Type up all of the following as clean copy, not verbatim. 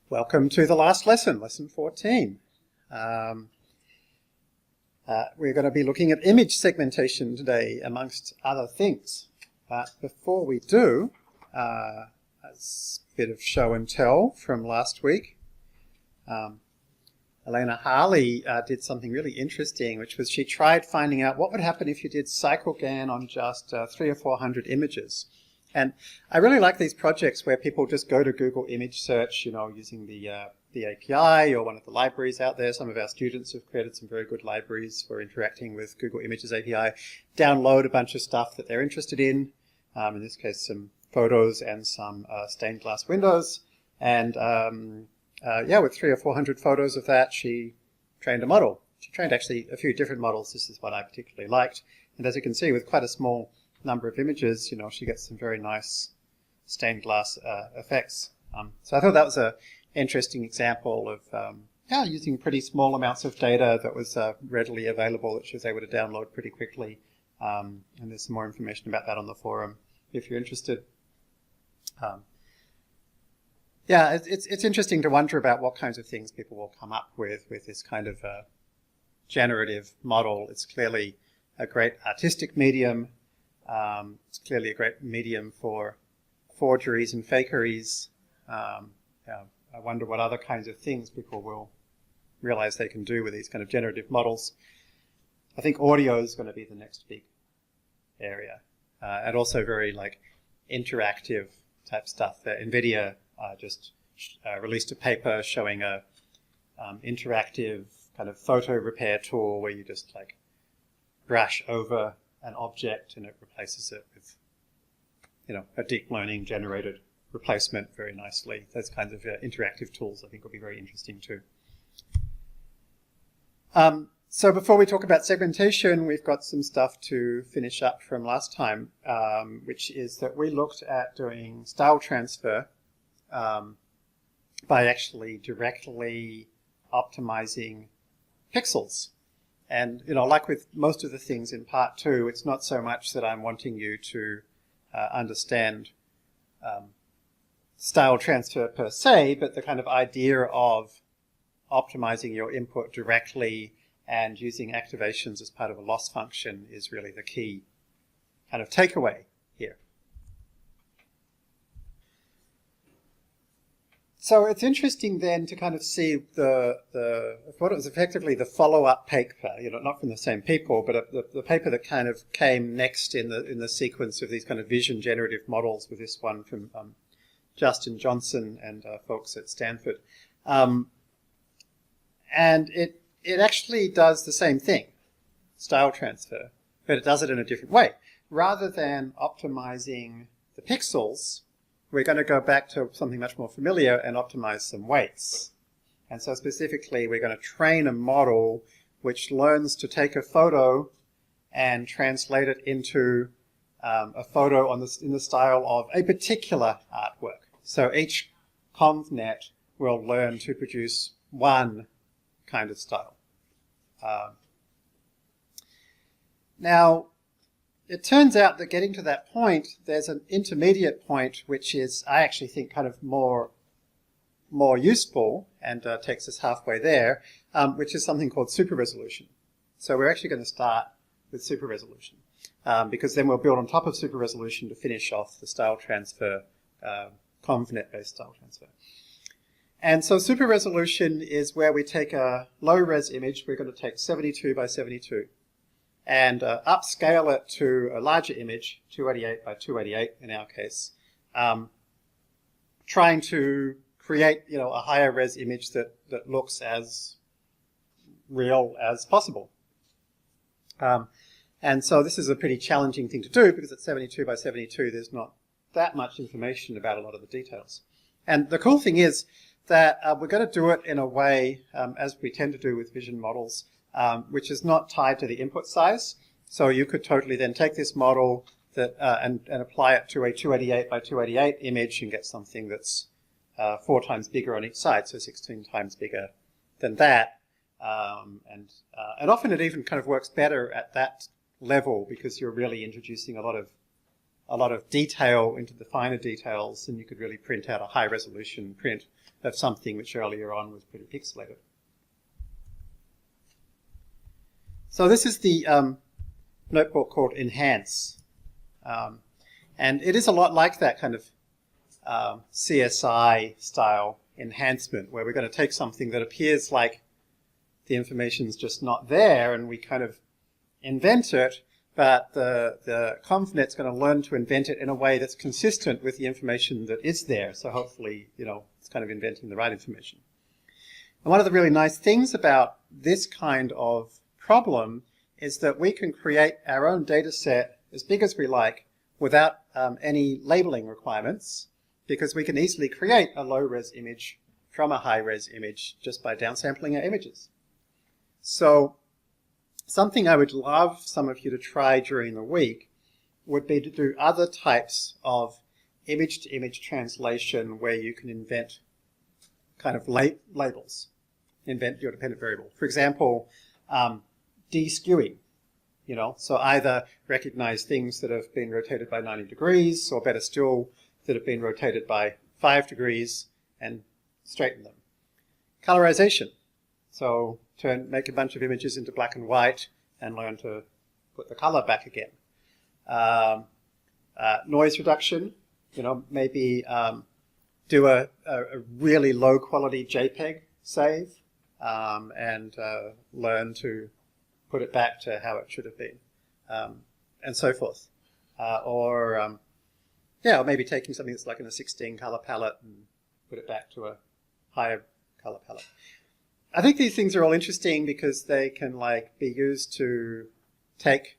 Welcome to the last lesson, lesson 14. We're going to be looking at image segmentation today, amongst other things. But before we do, a bit of show and tell from last week. Elena Harley did something really interesting, which was she tried finding out what would happen if you did CycleGAN on just 300 or 400 images. And I really like these projects where people just go to Google image search, using the API or one of the libraries out there. Some of our students have created some very good libraries for interacting with Google Images API. Download a bunch of stuff that they're interested in this case some photos and some stained glass windows. And with 300 or 400 photos of that, she trained a model. She trained actually a few different models. This is what I particularly liked. And as you can see, with quite a small number of images, she gets some very nice stained glass effects. So I thought that was an interesting example of using pretty small amounts of data that was readily available, that she was able to download pretty quickly. And there's some more information about that on the forum if you're interested. It's interesting to wonder about what kinds of things people will come up with this kind of generative model. It's clearly a great artistic medium. It's clearly a great medium for forgeries and fakeries. I wonder what other kinds of things people will realize they can do with these kind of generative models. I think audio is going to be the next big area, and also very interactive type stuff. NVIDIA just released a paper showing a interactive kind of photo repair tool where you just brush over an object and it replaces it with, a deep learning generated replacement very nicely. Those kinds of interactive tools I think will be very interesting too. So before we talk about segmentation, we've got some stuff to finish up from last time, which is that we looked at doing style transfer by actually directly optimizing pixels. And, like with most of the things in part 2, it's not so much that I'm wanting you to understand style transfer per se, but the kind of idea of optimizing your input directly and using activations as part of a loss function is really the key kind of takeaway here. So it's interesting then to kind of see what was effectively the follow-up paper, not from the same people, but the paper that kind of came next in the sequence of these kind of vision generative models, with this one from Justin Johnson and folks at Stanford. And it actually does the same thing, style transfer, but it does it in a different way. Rather than optimizing the pixels, we're going to go back to something much more familiar and optimize some weights. And so specifically, we're going to train a model which learns to take a photo and translate it into a photo in the style of a particular artwork. So each convnet will learn to produce one kind of style. Now, it turns out that getting to that point, there's an intermediate point, which is, I actually think, kind of more useful and takes us halfway there, which is something called super resolution. So we're actually going to start with super resolution, because then we'll build on top of super resolution to finish off the style transfer, convnet-based style transfer. And so super resolution is where we take a low-res image. We're going to take 72 by 72 and upscale it to a larger image, 288 by 288 in our case, trying to create a higher res image that looks as real as possible. And so this is a pretty challenging thing to do, because at 72 by 72 there's not that much information about a lot of the details. And the cool thing is that we're going to do it in a way, as we tend to do with vision models, which is not tied to the input size. So you could totally then take this model and apply it to a 288 by 288 image and get something that's 4 times bigger on each side, so 16 times bigger than that. And often it even kind of works better at that level, because you're really introducing a lot of a lot of detail into the finer details, and you could really print out a high resolution print of something which earlier on was pretty pixelated. So this is the notebook called Enhance. And it is a lot like that kind of CSI style enhancement, where we're going to take something that appears like the information's just not there, and we kind of invent it, but the convnet's going to learn to invent it in a way that's consistent with the information that is there. So hopefully, it's kind of inventing the right information. And one of the really nice things about this kind of problem is that we can create our own data set as big as we like without any labeling requirements, because we can easily create a low-res image from a high-res image just by downsampling our images. So something I would love some of you to try during the week would be to do other types of image-to-image translation where you can invent kind of labels, invent your dependent variable. For example, de-skewing, so either recognize things that have been rotated by 90 degrees, or better still, that have been rotated by 5 degrees and straighten them. Colorization, so make a bunch of images into black and white and learn to put the color back again. Noise reduction, maybe do a really low quality JPEG save and learn to put it back to how it should have been, and so forth. Or maybe taking something that's like in a 16 color palette and put it back to a higher color palette. I think these things are all interesting because they can be used to take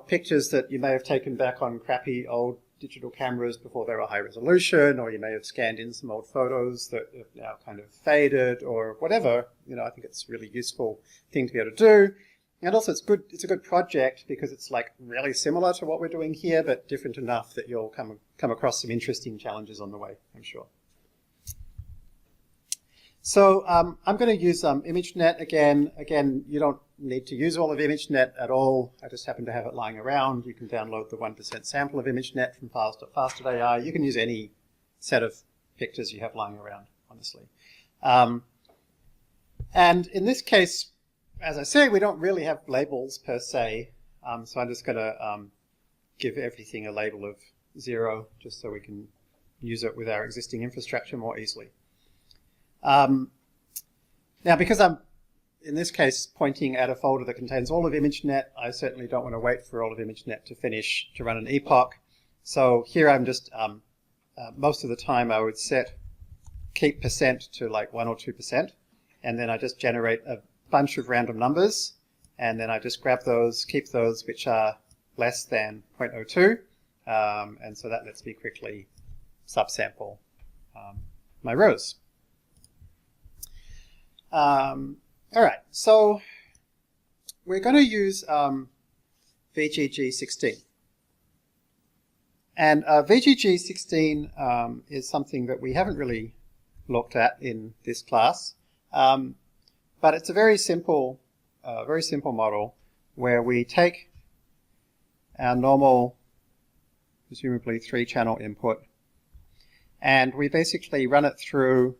pictures that you may have taken back on crappy old digital cameras before they were high resolution, or you may have scanned in some old photos that have now kind of faded or whatever. I think it's a really useful thing to be able to do. And also it's a good project because it's really similar to what we're doing here, but different enough that you'll come across some interesting challenges on the way, I'm sure. So I'm going to use ImageNet again. Again, you don't need to use all of ImageNet at all. I just happen to have it lying around. You can download the 1% sample of ImageNet from fast.ai. You can use any set of pictures you have lying around, honestly. And in this case, as I say, we don't really have labels per se. So I'm just going to give everything a label of 0, just so we can use it with our existing infrastructure more easily. Now, because I'm, in this case, pointing at a folder that contains all of ImageNet, I certainly don't want to wait for all of ImageNet to finish to run an epoch. So here I'm just, most of the time I would keep percent to 1 or 2%, and then I just generate a bunch of random numbers, and then I just grab those, keep those which are less than 0.02, and so that lets me quickly subsample my rows. All right, so we're going to use VGG16. And VGG16 is something that we haven't really looked at in this class, but it's a very simple model where we take our normal, presumably 3-channel input, and we basically run it through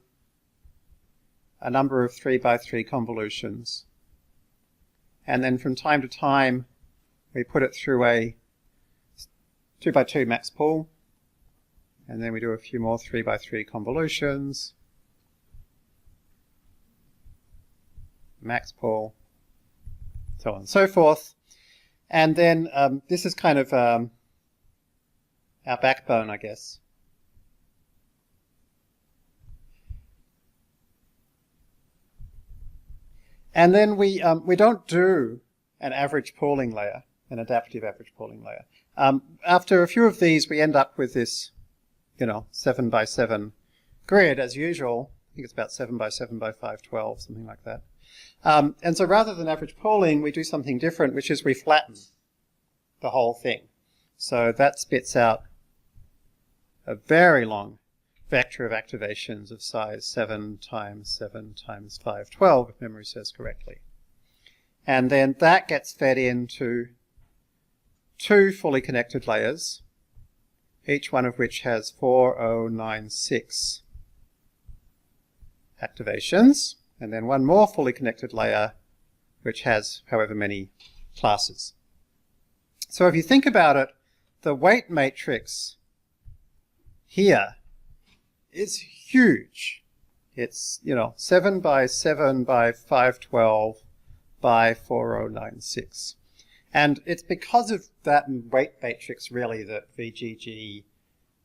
a number of 3x3 convolutions. And then from time to time, we put it through a 2x2 max pull. And then we do a few more 3x3 convolutions. Max pull. So on and so forth. And then this is kind of our backbone, I guess. And then we don't do an average pooling layer, an adaptive average pooling layer. After a few of these, we end up with this, 7x7 grid as usual. I think it's about 7x7 by 512, something like that. And so rather than average pooling, we do something different, which is we flatten the whole thing. So that spits out a very long vector of activations of size 7 times 7 times 512, if memory serves correctly. And then that gets fed into two fully connected layers, each one of which has 4096 activations, and then one more fully connected layer which has however many classes. So if you think about it, the weight matrix here is huge. It's, 7 by 7 by 512 by 4096. And it's because of that weight matrix, really, that VGG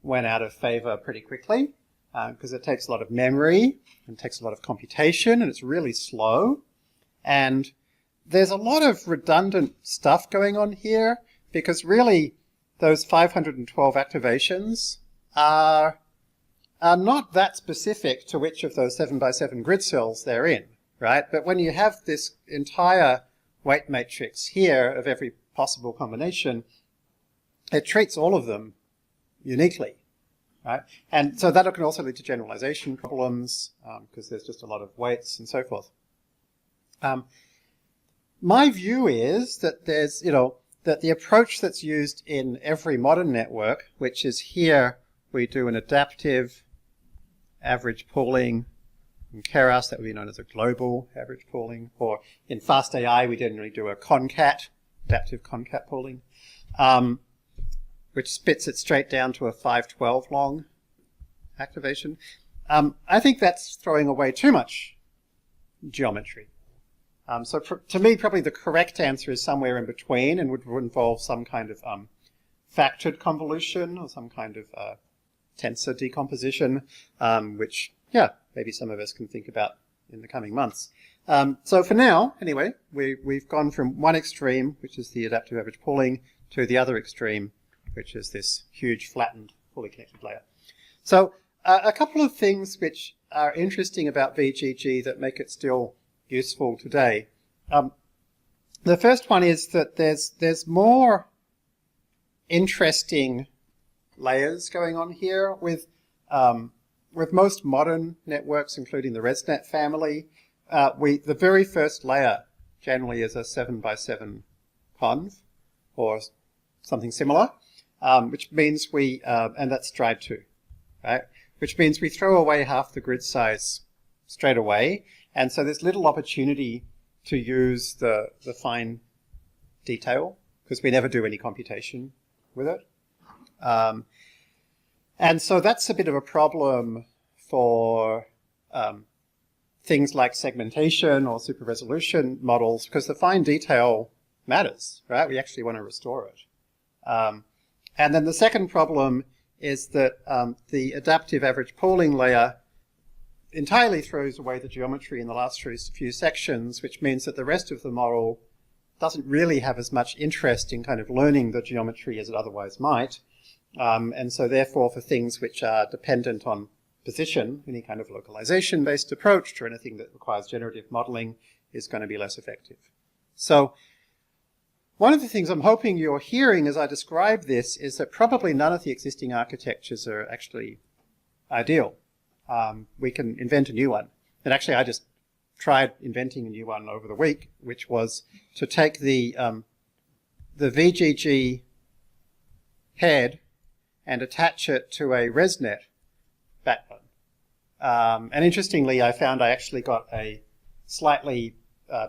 went out of favor pretty quickly, because it takes a lot of memory and takes a lot of computation, and it's really slow. And there's a lot of redundant stuff going on here, because really those 512 activations are not that specific to which of those 7 by 7 grid cells they're in, right? But when you have this entire weight matrix here of every possible combination, it treats all of them uniquely, right? And so that can also lead to generalization problems, because there's just a lot of weights and so forth. My view is that there's, that the approach that's used in every modern network, which is here we do an adaptive average pooling. In Keras, that would be known as a global average pooling. Or in fast.ai, we generally do a concat, adaptive concat pooling, which spits it straight down to a 512 long activation. I think that's throwing away too much geometry. So to me, probably the correct answer is somewhere in between, and would involve some kind of factored convolution or some kind of tensor decomposition, which, maybe some of us can think about in the coming months. So for now, anyway, we've gone from one extreme, which is the adaptive average pooling, to the other extreme, which is this huge flattened, fully connected layer. So a couple of things which are interesting about VGG that make it still useful today. The first one is that there's more interesting layers going on here with most modern networks, including the ResNet family. The very first layer generally is a 7 by 7 conv or something similar, which means and that's stride 2, right? Which means we throw away half the grid size straight away. And so there's little opportunity to use the fine detail, because we never do any computation with it. And so that's a bit of a problem for things like segmentation or super resolution models, because the fine detail matters, right? We actually want to restore it. And then the second problem is that the adaptive average pooling layer entirely throws away the geometry in the last few sections, which means that the rest of the model doesn't really have as much interest in kind of learning the geometry as it otherwise might. And so therefore, for things which are dependent on position, any kind of localization-based approach to anything that requires generative modeling is going to be less effective. So one of the things I'm hoping you're hearing as I describe this is that probably none of the existing architectures are actually ideal. We can invent a new one. And actually, I just tried inventing a new one over the week, which was to take the VGG head and attach it to a ResNet backbone. And interestingly, I found I actually got a slightly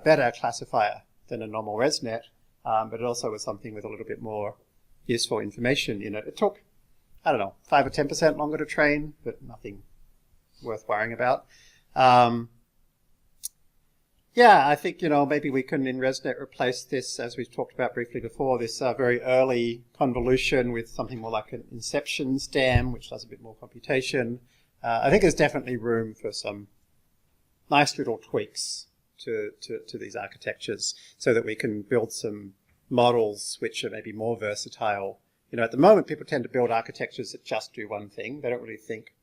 better classifier than a normal ResNet, but it also was something with a little bit more useful information in it. It took, 5 or 10% longer to train, but nothing worth worrying about. I think, maybe we can in ResNet replace this, as we've talked about briefly before, this very early convolution with something more like an inception stem, which does a bit more computation. I think there's definitely room for some nice little tweaks to these architectures so that we can build some models which are maybe more versatile. At the moment, people tend to build architectures that just do one thing. They don't really think,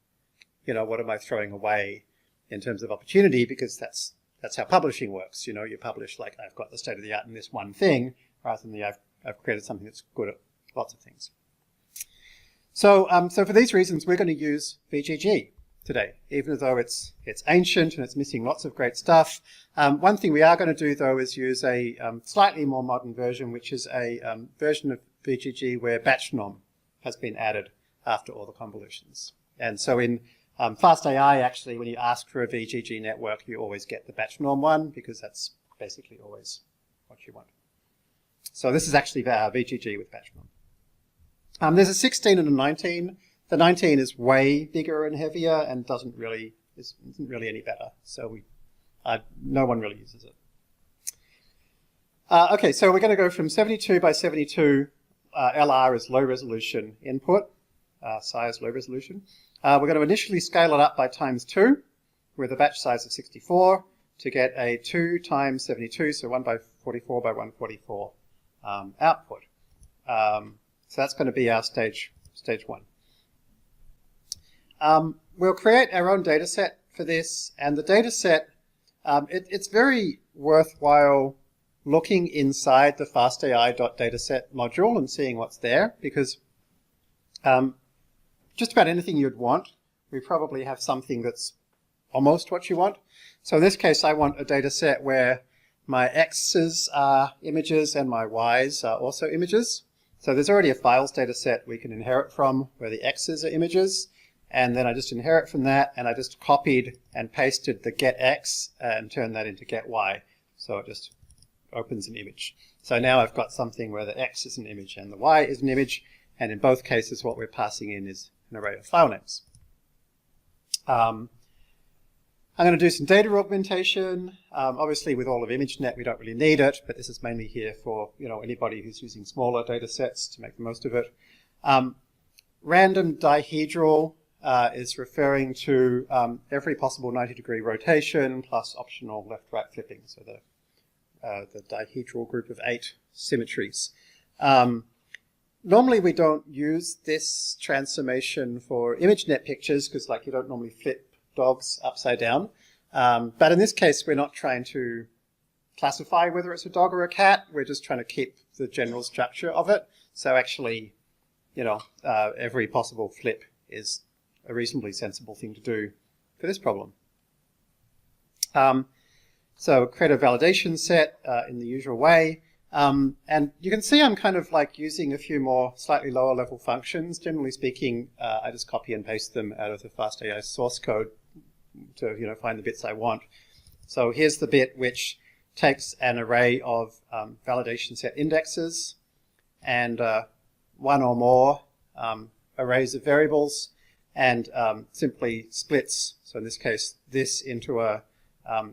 what am I throwing away in terms of opportunity, because that's how publishing works. You publish like, I've got the state of the art in this one thing, rather than I've created something that's good at lots of things. So for these reasons, we're going to use VGG today, even though it's ancient and it's missing lots of great stuff. One thing we are going to do, though, is use a slightly more modern version, which is a version of VGG where batch norm has been added after all the convolutions. And so in fast.ai, actually, when you ask for a VGG network, you always get the batch norm one because that's basically always what you want. So this is actually VGG with batch norm. There's a 16 and a 19. The 19 is way bigger and heavier and isn't really any better. So no one really uses it. Okay, so we're going to go from 72 by 72. LR is low resolution input. Size low resolution. We're going to initially scale it up by times 2 with a batch size of 64 to get a 2 times 72, so 1 by 44 by 144 output. So that's going to be our stage 1. We'll create our own data set for this, and the data set, it's very worthwhile looking inside the fastai.dataset module and seeing what's there, because just about anything you'd want, we probably have something that's almost what you want. So in this case, I want a data set where my X's are images and my Y's are also images. So there's already a files data set we can inherit from where the X's are images. And then I just inherit from that, and I just copied and pasted the get X and turned that into get Y. So it just opens an image. So now I've got something where the X is an image and the Y is an image. And in both cases, what we're passing in is an array of file names. I'm going to do some data augmentation. Obviously, with all of ImageNet, we don't really need it, but this is mainly here for anybody who's using smaller data sets to make the most of it. Random dihedral is referring to every possible 90-degree rotation plus optional left-right flipping, so the dihedral group of 8 symmetries. Normally we don't use this transformation for ImageNet pictures because you don't normally flip dogs upside down. But in this case, we're not trying to classify whether it's a dog or a cat. We're just trying to keep the general structure of it. So actually, every possible flip is a reasonably sensible thing to do for this problem. So create a validation set in the usual way. And you can see I'm kind of using a few more slightly lower level functions. Generally speaking, I just copy and paste them out of the fast.ai source code to find the bits I want. So here's the bit which takes an array of validation set indexes and one or more arrays of variables and simply splits. So in this case, this into a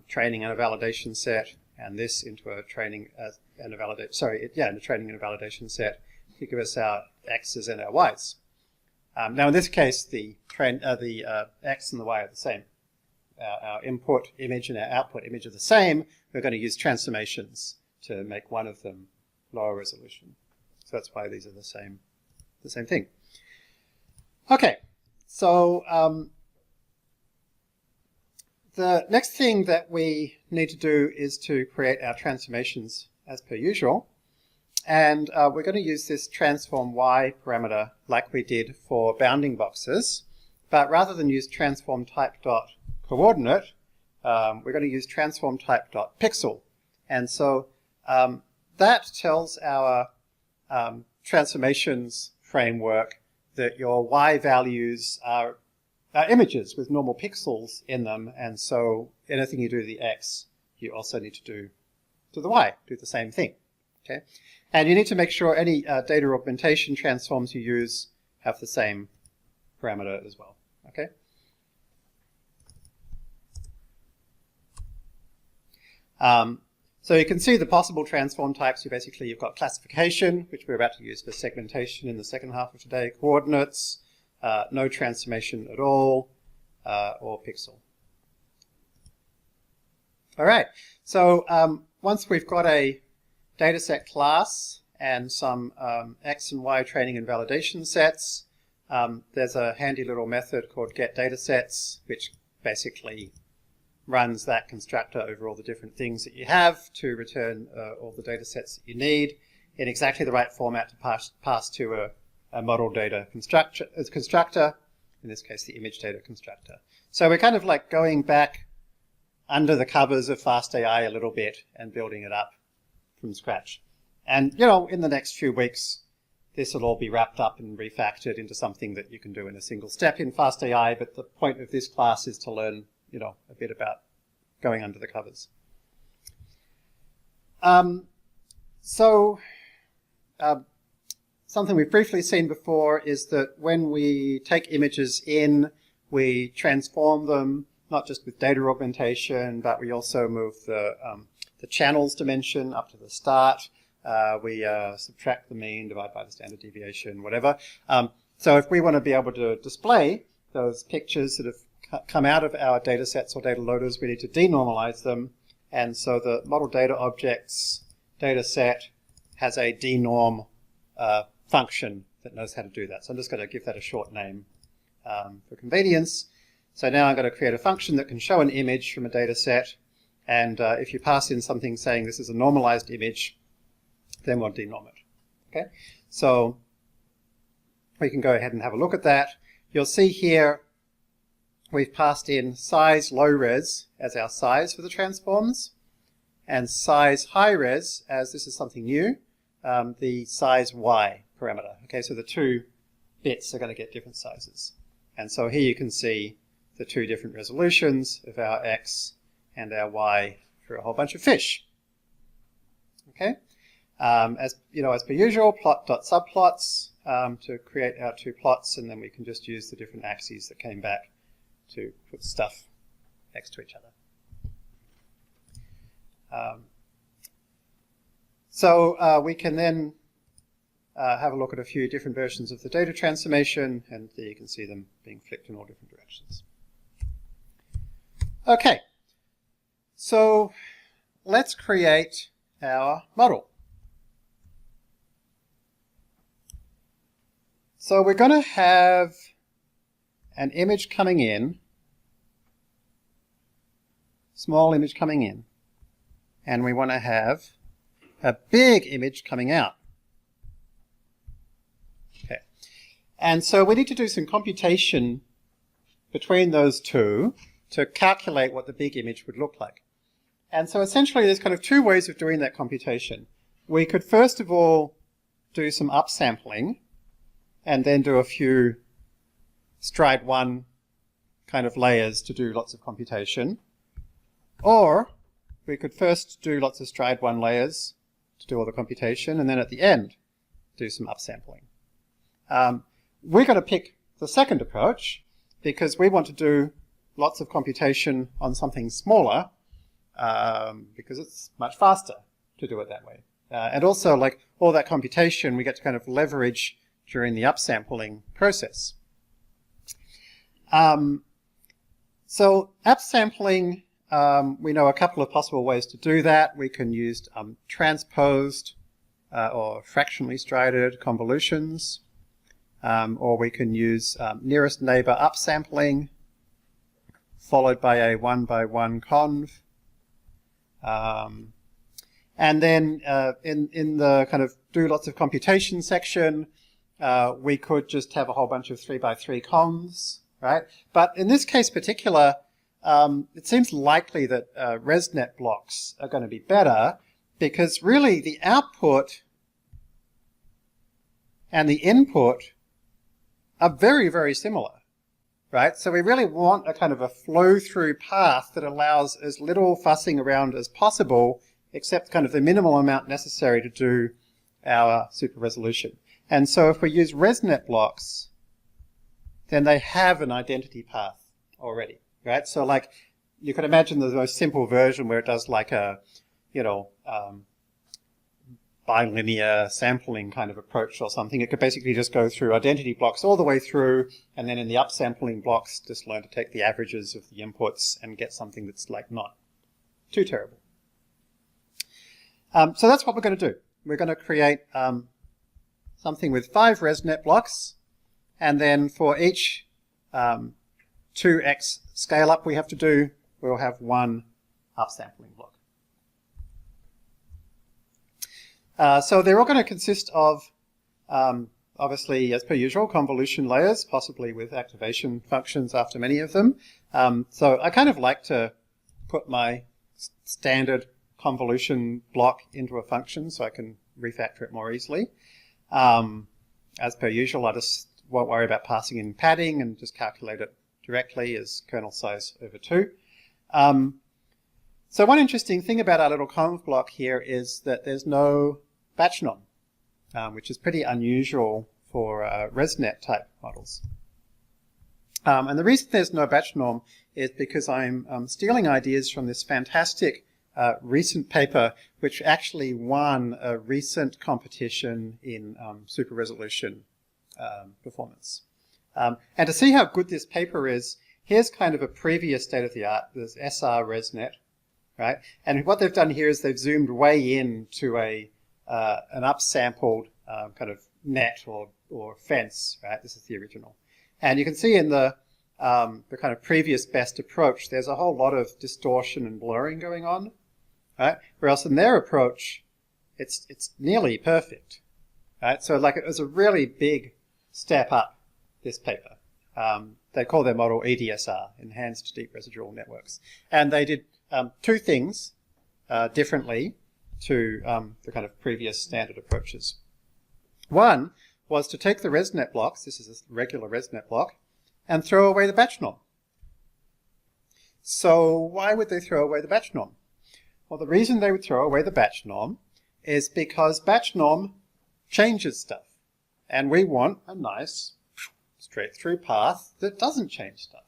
training and a validation set, and this into a training and a training and a validation set to give us our X's and our Y's. Now in this case, the X and the Y are the same. Our input image and our output image are the same. We're going to use transformations to make one of them lower resolution. So that's why these are the same thing. Okay, so the next thing that we need to do is to create our transformations as per usual. And we're going to use this transform Y parameter like we did for bounding boxes. But rather than use transform type dot coordinate, we're going to use transform type dot pixel. And so that tells our transformations framework that your Y values are images with normal pixels in them, and so anything you do to the X, you also need to do to the Y, do the same thing. Okay, and you need to make sure any data augmentation transforms you use have the same parameter as well. Okay. So you can see the possible transform types. You've got classification, which we're about to use for segmentation in the second half of today, coordinates, no transformation at all, or pixel. All right, so once we've got a dataset class and some X and Y training and validation sets, there's a handy little method called getDatasets, which basically runs that constructor over all the different things that you have to return all the data sets that you need in exactly the right format to pass to a model data constructor, in this case the image data constructor. So we're kind of going back under the covers of fast.ai a little bit and building it up from scratch. And in the next few weeks this will all be wrapped up and refactored into something that you can do in a single step in fast.ai, but the point of this class is to learn, a bit about going under the covers. Something we've briefly seen before is that when we take images in, we transform them, not just with data augmentation, but we also move the channels dimension up to the start. We subtract the mean, divide by the standard deviation, whatever. So if we want to be able to display those pictures that have come out of our data sets or data loaders, we need to denormalize them. And so the model data objects data set has a denorm function that knows how to do that. So I'm just going to give that a short name for convenience. So now I'm going to create a function that can show an image from a data set. And if you pass in something saying this is a normalized image, then we'll denorm it. Okay, so we can go ahead and have a look at that. You'll see here we've passed in size low res as our size for the transforms, and size high res as, this is something new, the size y parameter. Okay, so the two bits are going to get different sizes. And so here you can see the two different resolutions of our x and our y for a whole bunch of fish. Okay. As per usual, plot.subplots to create our two plots, and then we can just use the different axes that came back to put stuff next to each other. So we can then have a look at a few different versions of the data transformation, and there you can see them being flipped in all different directions. Okay, so let's create our model. So we're going to have an image coming in, small image coming in, and we want to have a big image coming out. Okay, and so we need to do some computation between those two to calculate what the big image would look like. And so essentially there's kind of two ways of doing that computation. We could first of all do some upsampling, and then do a few stride 1 kind of layers to do lots of computation. Or we could first do lots of stride 1 layers to do all the computation, and then at the end do some upsampling. We're going to pick the second approach because we want to do lots of computation on something smaller because it's much faster to do it that way. And also, like all that computation, we get to kind of leverage during the upsampling process. So upsampling, we know a couple of possible ways to do that. We can use transposed or fractionally strided convolutions, or we can use nearest neighbor upsampling followed by a 1-by-1 conv. And then in the kind of do lots of computation section, we could just have a whole bunch of 3-by-3 convs, right? But in this case particular, it seems likely that ResNet blocks are going to be better because really the output and the input are very, very similar, right? So we really want a kind of a flow-through path that allows as little fussing around as possible, except kind of the minimal amount necessary to do our super resolution. And so if we use ResNet blocks, then they have an identity path already, right? So like you could imagine the most simple version where it does like a, bilinear sampling kind of approach or something. It could basically just go through identity blocks all the way through, and then in the upsampling blocks, just learn to take the averages of the inputs and get something that's like not too terrible. So that's what we're going to do. We're going to create something with 5 ResNet blocks, and then for each 2x scale up we have to do, we'll have 1 upsampling block. So they're all going to consist of, obviously, as per usual, convolution layers, possibly with activation functions after many of them. So I kind of like to put my standard convolution block into a function so I can refactor it more easily. as per usual, I just won't worry about passing in padding and just calculate it directly as kernel size over 2. So one interesting thing about our little conv block here is that there's no batch norm, which is pretty unusual for ResNet type models. And the reason there's no batch norm is because I'm stealing ideas from this fantastic recent paper which actually won a recent competition in super resolution performance. And to see how good this paper is, here's kind of a previous state of the art. There's SR ResNet, right? And what they've done here is they've zoomed way in to an upsampled kind of net or fence, right? This is the original. And you can see in the kind of previous best approach, there's a whole lot of distortion and blurring going on, right? Whereas in their approach, it's nearly perfect, right? So like it was a really big step up, this paper. They call their model EDSR, Enhanced Deep Residual Networks. And they did 2 things differently to the kind of previous standard approaches. One was to take the ResNet blocks, this is a regular ResNet block, and throw away the batch norm. So why would they throw away the batch norm? Well, the reason they would throw away the batch norm is because batch norm changes stuff. And we want a nice straight through path that doesn't change stuff.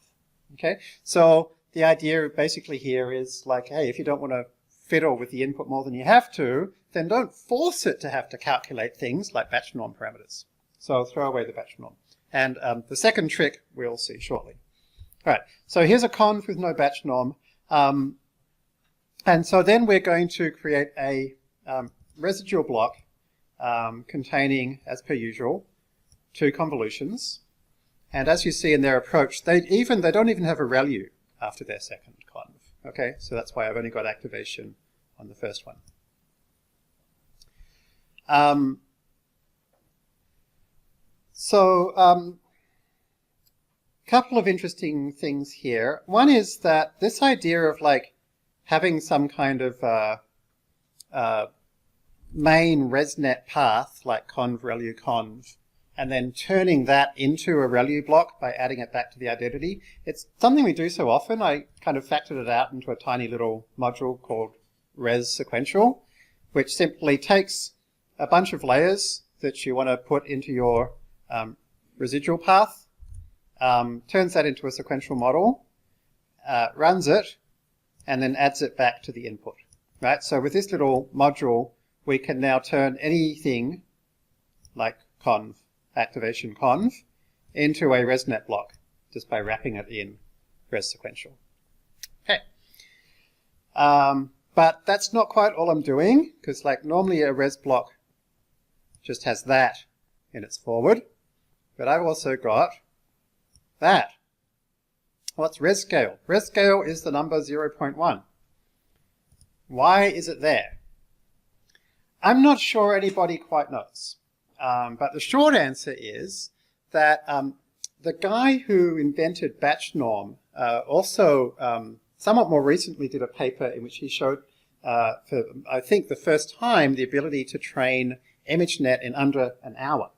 Okay? So the idea basically here is like, hey, if you don't want to fiddle with the input more than you have to, then don't force it to have to calculate things like batch norm parameters. So throw away the batch norm. And the second trick we'll see shortly. All right, so here's a conv with no batch norm. And so then we're going to create a residual block containing, as per usual, 2 convolutions. And as you see in their approach, they don't even have a ReLU after their second conv. Okay, so that's why I've only got activation on the first one. Couple of interesting things here. One is that this idea of like having some kind of main ResNet path like conv ReLU conv, and then turning that into a ReLU block by adding it back to the identity. It's something we do so often. I kind of factored it out into a tiny little module called res sequential, which simply takes a bunch of layers that you want to put into your residual path, turns that into a sequential model, runs it, and then adds it back to the input. Right? So with this little module, we can now turn anything like conv, activation conv, into a ResNet block just by wrapping it in res sequential. Okay. But that's not quite all I'm doing, because like normally a res block just has that in its forward, but I've also got that. What's res scale? Res scale is the number 0.1. Why is it there? I'm not sure anybody quite knows. But the short answer is that the guy who invented batch norm also somewhat more recently did a paper in which he showed, for I think the first time, the ability to train ImageNet in under an hour.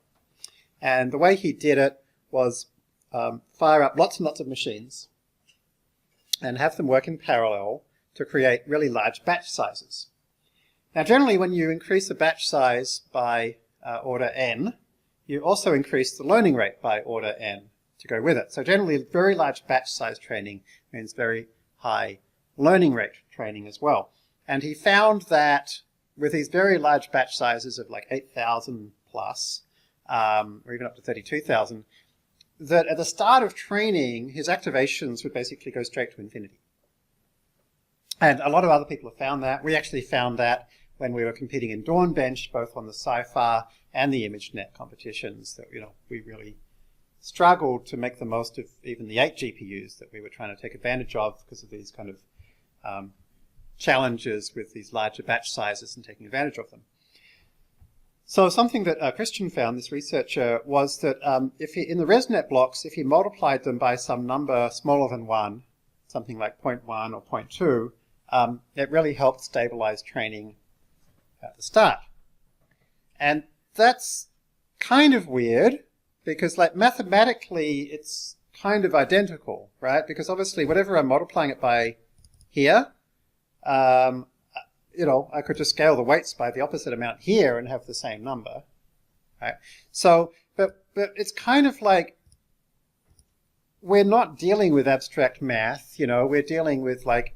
And the way he did it was fire up lots and lots of machines and have them work in parallel to create really large batch sizes. Now generally when you increase the batch size by order n, you also increase the learning rate by order n to go with it. So generally very large batch size training means very high learning rate training as well. And he found that with these very large batch sizes of like 8,000 plus, or even up to 32,000, that at the start of training, his activations would basically go straight to infinity. And a lot of other people have found that. We actually found that when we were competing in Dawn Bench, both on the SciFar and the ImageNet competitions, that we really struggled to make the most of even the 8 GPUs that we were trying to take advantage of because of these kind of challenges with these larger batch sizes and taking advantage of them. So something that Christian found, this researcher, was that if he, in the ResNet blocks, if he multiplied them by some number smaller than 1, something like 0.1 or 0.2, it really helped stabilize training at the start. And that's kind of weird because like mathematically it's kind of identical, right? Because obviously whatever I'm multiplying it by here, you know, I could just scale the weights by the opposite amount here and have the same number, right? So, but it's kind of like we're not dealing with abstract math, you know, we're dealing with like,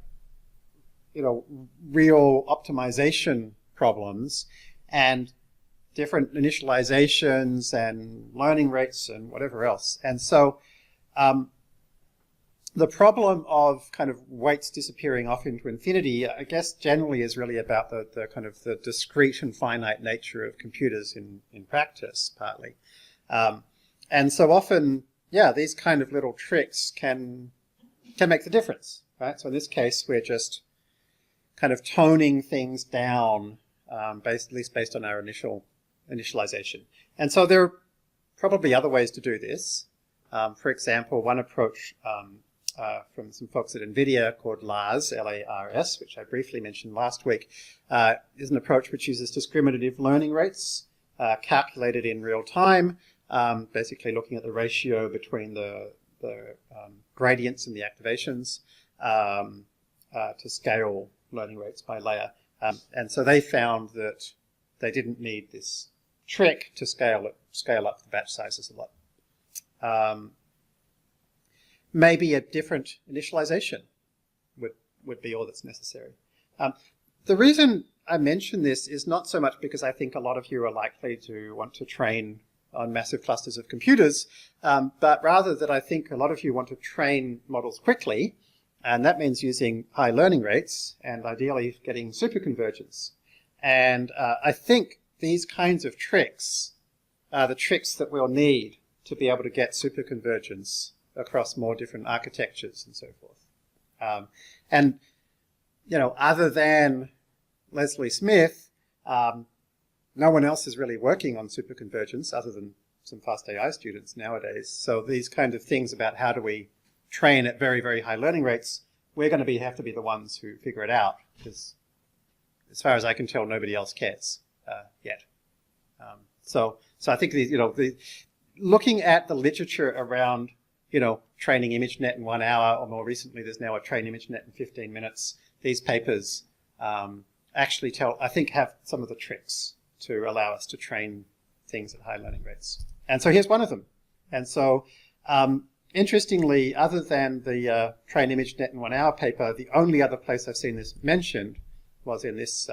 you know, real optimization problems and different initializations and learning rates and whatever else. And so the problem of kind of weights disappearing off into infinity, I guess generally is really about the kind of the discrete and finite nature of computers in practice, partly. And so often, yeah, these kind of little tricks can make the difference, right? So in this case, we're just kind of toning things down, at least based on our initialization. And so there are probably other ways to do this. For example, one approach from some folks at NVIDIA called LARS, L-A-R-S, which I briefly mentioned last week, is an approach which uses discriminative learning rates calculated in real time, basically looking at the ratio between the gradients and the activations to scale learning rates by layer. And so they found that they didn't need this trick to scale up the batch sizes a lot. Maybe a different initialization would be all that's necessary. The reason I mention this is not so much because I think a lot of you are likely to want to train on massive clusters of computers, but rather that I think a lot of you want to train models quickly, and that means using high learning rates and ideally getting superconvergence. And I think these kinds of tricks are the tricks that we'll need to be able to get superconvergence across more different architectures and so forth. And, you know, other than Leslie Smith, no one else is really working on superconvergence other than some fast.ai students nowadays. So these kind of things about how do we train at very, very high learning rates, we're going to have to be the ones who figure it out, because as far as I can tell, nobody else cares yet. So I think looking at the literature around, you know, training ImageNet in 1 hour, or more recently, there's now a train ImageNet in 15 minutes. These papers actually have some of the tricks to allow us to train things at high learning rates. And so here's one of them. And so interestingly, other than the train ImageNet in 1 hour paper, the only other place I've seen this mentioned was in this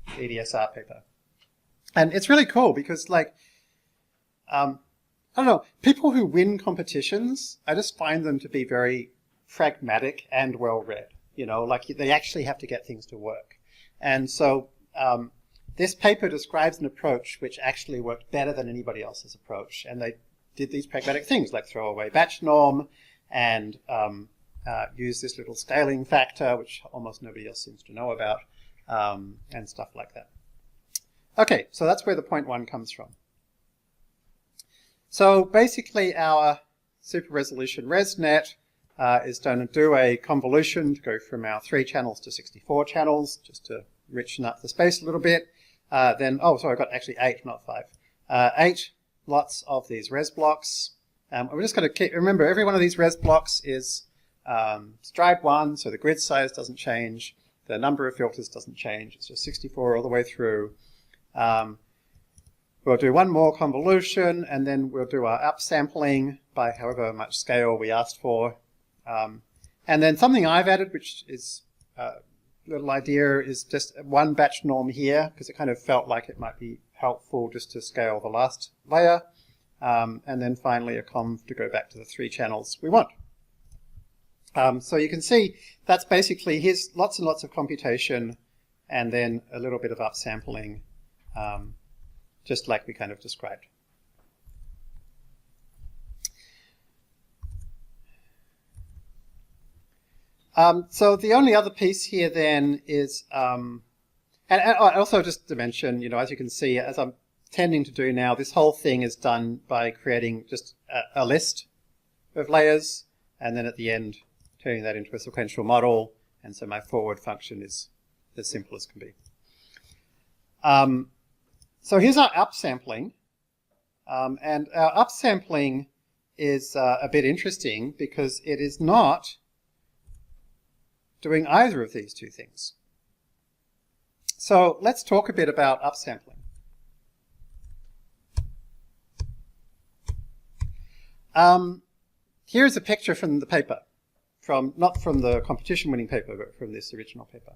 EDSR paper. And it's really cool because, like, I don't know, people who win competitions, I just find them to be very pragmatic and well-read. You know, like they actually have to get things to work. And so this paper describes an approach which actually worked better than anybody else's approach. And they did these pragmatic things like throw away batch norm and use this little scaling factor, which almost nobody else seems to know about, and stuff like that. Okay, so that's where the 0.1 comes from. So basically our super resolution ResNet is going to do a convolution to go from our 3 channels to 64 channels, just to richen up the space a little bit. Then, oh, sorry, I've got actually 8, not 5. 8 lots of these res blocks. We're just going to remember, every one of these res blocks is stride 1, so the grid size doesn't change, the number of filters doesn't change, it's just 64 all the way through. We'll do one more convolution, and then we'll do our upsampling by however much scale we asked for. And then something I've added, which is a little idea, is just one batch norm here, because it kind of felt like it might be helpful just to scale the last layer. And then finally a conv to go back to the 3 channels we want. So you can see that's basically, here's lots and lots of computation, and then a little bit of upsampling, just like we kind of described. So the only other piece here then is, and also just to mention, you know, as you can see, as I'm tending to do now, this whole thing is done by creating just a list of layers, and then at the end turning that into a sequential model, and so my forward function is as simple as can be. So here's our upsampling. And our upsampling is a bit interesting because it is not doing either of these two things. So let's talk a bit about upsampling. Here's a picture from the paper, not from the competition-winning paper, but from this original paper.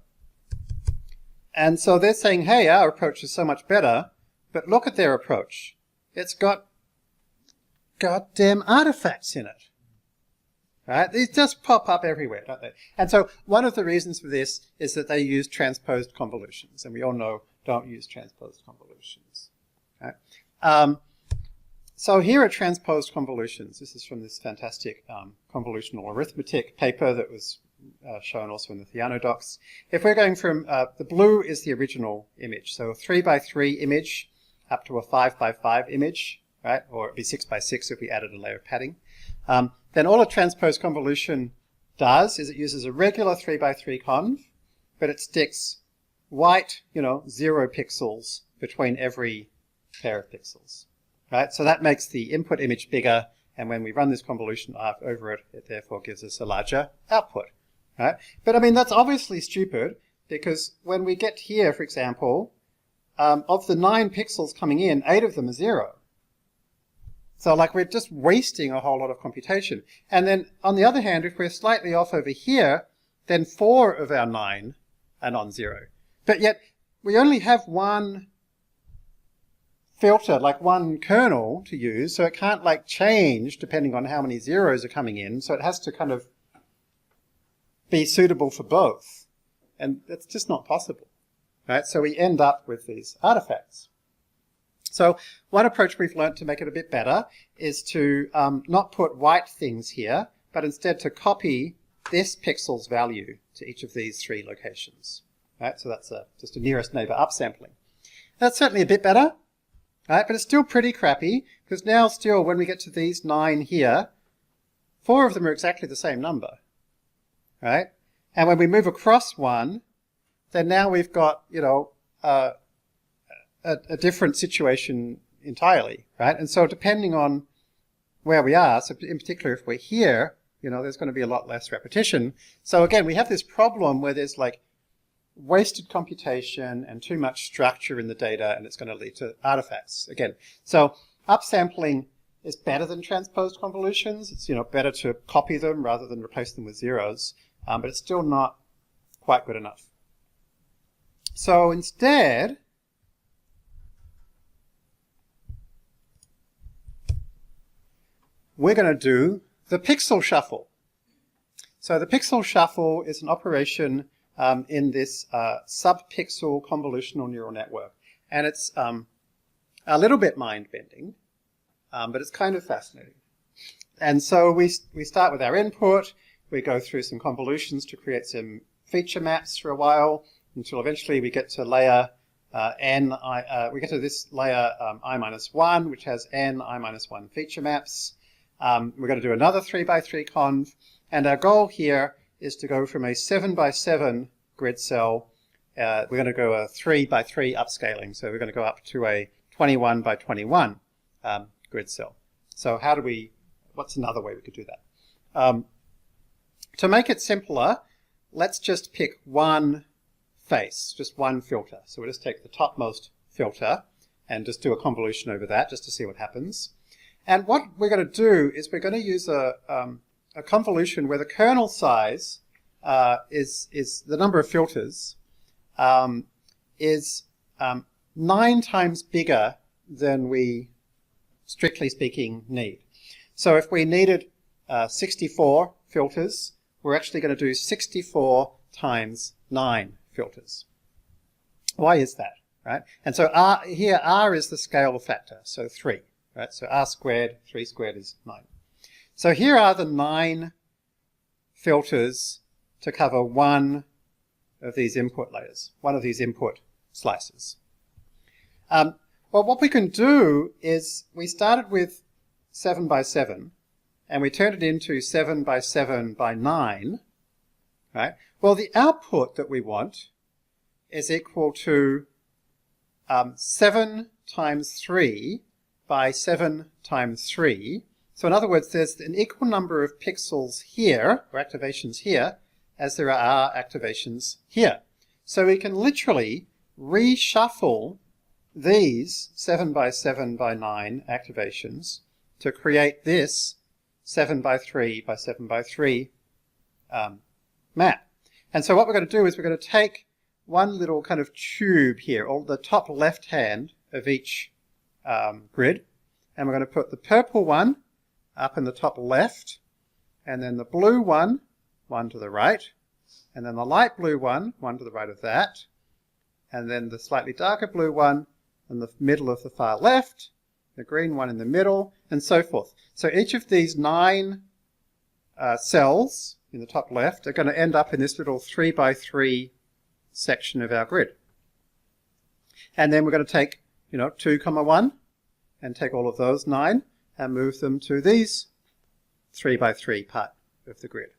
And so they're saying, hey, our approach is so much better, but look at their approach. It's got goddamn artifacts in it. Right? These just pop up everywhere, don't they? And so one of the reasons for this is that they use transposed convolutions, and we all know don't use transposed convolutions. Right? So here are transposed convolutions. This is from this fantastic convolutional arithmetic paper that was shown also in the Theano docs. If we're going from, the blue is the original image, so a 3x3 image up to a 5x5 image, right? Or it'd be 6x6 if we added a layer of padding. Then all a transposed convolution does is it uses a regular 3x3 conv, but it sticks white, 0 pixels between every pair of pixels. Right? So that makes the input image bigger, and when we run this convolution over it, it therefore gives us a larger output. Right? But I mean, that's obviously stupid, because when we get here, for example, of the 9 pixels coming in, 8 of them are 0. So like we're just wasting a whole lot of computation. And then on the other hand, if we're slightly off over here, then 4 of our 9 are non-zero. But yet we only have one filter, like one kernel to use, so it can't like change depending on how many zeros are coming in. So it has to kind of be suitable for both. And that's just not possible. Right? So we end up with these artifacts. So one approach we've learned to make it a bit better is to not put white things here, but instead to copy this pixel's value to each of these 3 locations. Right? So that's just a nearest neighbor upsampling. That's certainly a bit better, right? But it's still pretty crappy, because now still when we get to these 9 here, 4 of them are exactly the same number. Right? And when we move across one, then now we've got, a different situation entirely, right? And so depending on where we are, so in particular if we're here, there's going to be a lot less repetition. So again, we have this problem where there's like wasted computation and too much structure in the data, and it's going to lead to artifacts again. So upsampling is better than transposed convolutions. It's better to copy them rather than replace them with zeros, but it's still not quite good enough. So instead, we're going to do the pixel shuffle. So the pixel shuffle is an operation in this sub-pixel convolutional neural network. And it's a little bit mind-bending, but it's kind of fascinating. And so we start with our input, we go through some convolutions to create some feature maps for a while, until eventually we get to layer we get to this layer I-1, which has n I-1 feature maps. We're going to do another 3x3 conv, and our goal here is to go from a 7x7 grid cell, we're going to go a 3x3 upscaling, so we're going to go up to a 21x21 grid cell. So what's another way we could do that? To make it simpler, let's just pick one face, just one filter. So we'll just take the topmost filter and just do a convolution over that just to see what happens. And what we're going to do is we're going to use a convolution where the kernel size is the number of filters is 9 times bigger than we, strictly speaking, need. So if we needed 64 filters, we're actually going to do 64 times 9 filters. Why is that? Right? And so here R is the scale factor, so 3. Right? So R squared, 3 squared is 9. So here are the 9 filters to cover one of these input layers, one of these input slices. Well, what we can do is we started with 7x7 and we turned it into 7x7x9. Right? Well, the output that we want is equal to 7 times 3 by 7 times 3. So in other words, there's an equal number of pixels here, or activations here, as there are activations here. So we can literally reshuffle these 7 by 7 by 9 activations to create this 7 by 3 by 7 by 3 map. And so what we're going to do is we're going to take one little kind of tube here, or the top left hand of each grid, and we're going to put the purple one up in the top left, and then the blue one to the right, and then the light blue one to the right of that, and then the slightly darker blue one in the middle of the far left, the green one in the middle, and so forth. So each of these 9 cells in the top left are going to end up in this little 3 by 3 section of our grid. And then we're going to take, 2, 1, and take all of those 9 and move them to these 3 by 3 part of the grid,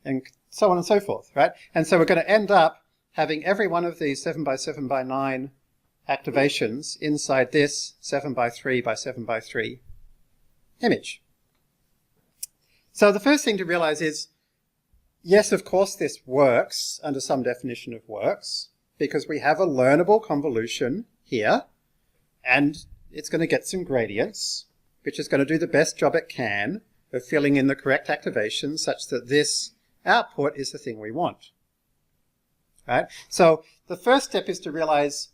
and so on and so forth, right? And so we're going to end up having every one of these 7 by 7 by 9 activations inside this 7 by 3 by 7 by 3 image. So the first thing to realize is, yes, of course this works under some definition of works, because we have a learnable convolution here, and it's going to get some gradients, which is going to do the best job it can of filling in the correct activations such that this output is the thing we want. Right? So the first step is to realize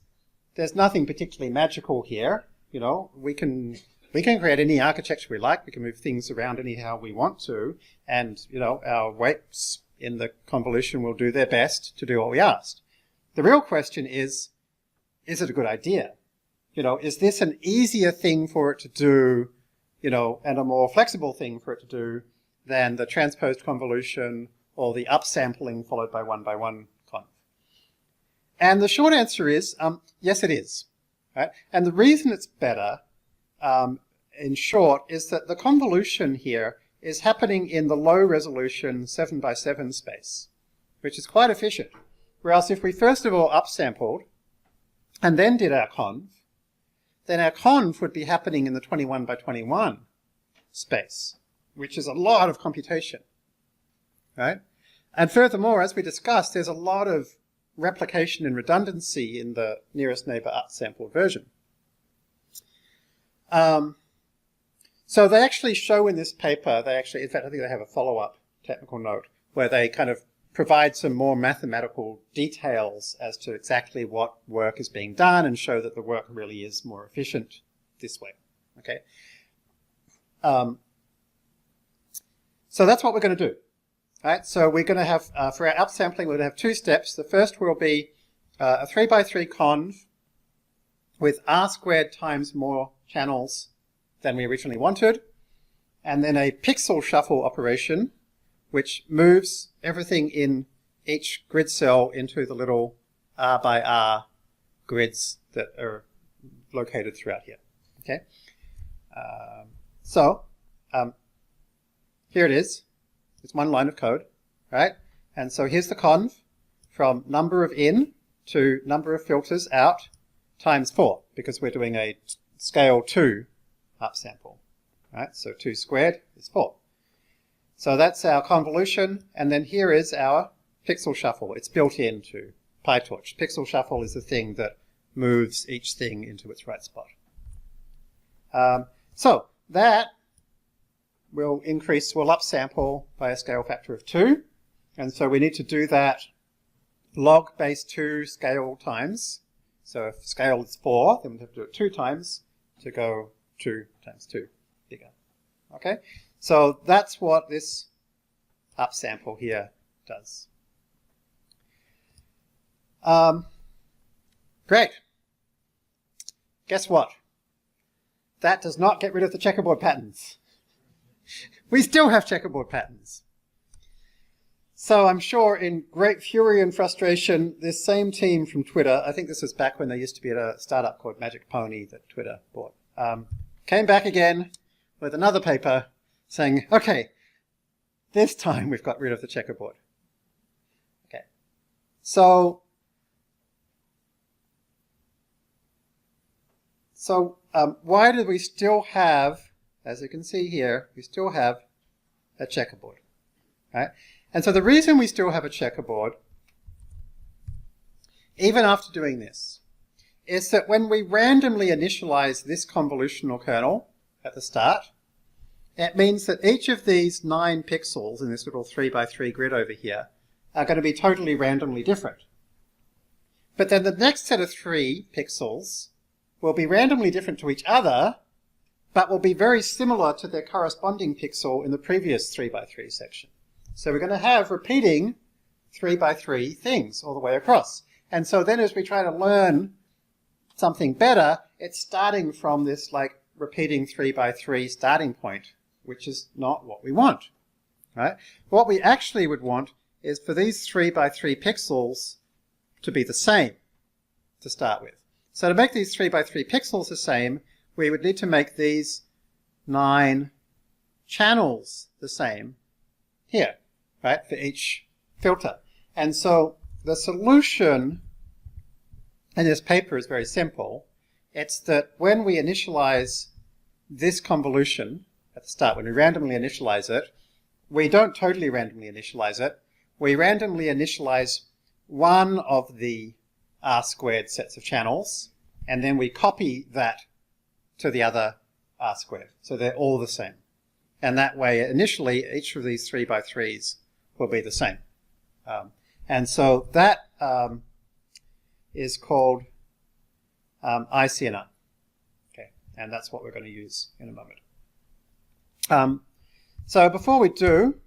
there's nothing particularly magical here. We can create any architecture we like. We can move things around anyhow we want to, and our weights in the convolution will do their best to do what we asked. The real question is it a good idea? Is this an easier thing for it to do, and a more flexible thing for it to do than the transposed convolution or the upsampling followed by 1 conv? And the short answer is, yes, it is. Right? And the reason it's better, in short, is that the convolution here is happening in the low resolution 7 by 7 space, which is quite efficient. Whereas if we first of all upsampled and then did our conv, then our conv would be happening in the 21 by 21 space, which is a lot of computation, right? And furthermore, as we discussed, there's a lot of replication and redundancy in the nearest neighbor upsampled version. So they actually show in this paper, in fact, I think they have a follow-up technical note where they kind of provide some more mathematical details as to exactly what work is being done and show that the work really is more efficient this way. Okay. So that's what we're going to do. Right? So we're going to have, for our upsampling, we're going to have 2 steps. The first will be a 3 by 3 conv with r squared times more channels than we originally wanted, and then a pixel shuffle operation which moves everything in each grid cell into the little R by R grids that are located throughout here. Okay, here it is. It's one line of code, right? And so here's the conv from number of in to number of filters out times 4, because we're doing a scale 2 upsample, right? So 2 squared is 4. So that's our convolution, and then here is our pixel shuffle. It's built into Pytorch. Pixel shuffle is the thing that moves each thing into its right spot. So that will upsample by a scale factor of 2, and so we need to do that log base 2 scale times. So if scale is 4, then we have to do it 2 times to go 2 times 2 bigger. Okay? So that's what this upsample here does. Great. Guess what? That does not get rid of the checkerboard patterns. We still have checkerboard patterns. So I'm sure in great fury and frustration, this same team from Twitter, I think this was back when they used to be at a startup called Magic Pony that Twitter bought, came back again with another paper saying, okay, this time we've got rid of the checkerboard. Okay. So why do we still have, as you can see here, we still have a checkerboard, right? And so the reason we still have a checkerboard, even after doing this, is that when we randomly initialize this convolutional kernel at the start, it means that each of these 9 pixels in this little 3x3 grid over here are going to be totally randomly different. But then the next set of 3 pixels will be randomly different to each other, but will be very similar to their corresponding pixel in the previous 3x3 section. So we're going to have repeating 3x3 things all the way across. And so then as we try to learn something better, it's starting from this like repeating 3x3 starting point, which is not what we want, right? What we actually would want is for these 3x3 pixels to be the same to start with. So to make these 3x3 pixels the same, we would need to make these 9 channels the same here, right, for each filter. And so the solution in this paper is very simple. It's that when we initialize this convolution at the start, when we randomly initialize it, we don't totally randomly initialize it. We randomly initialize one of the R² sets of channels, and then we copy that to the other R². So they're all the same. And that way, initially, each of these 3x3s will be the same. And so that is called ICNR. Okay, and that's what we're going to use in a moment. So before we do,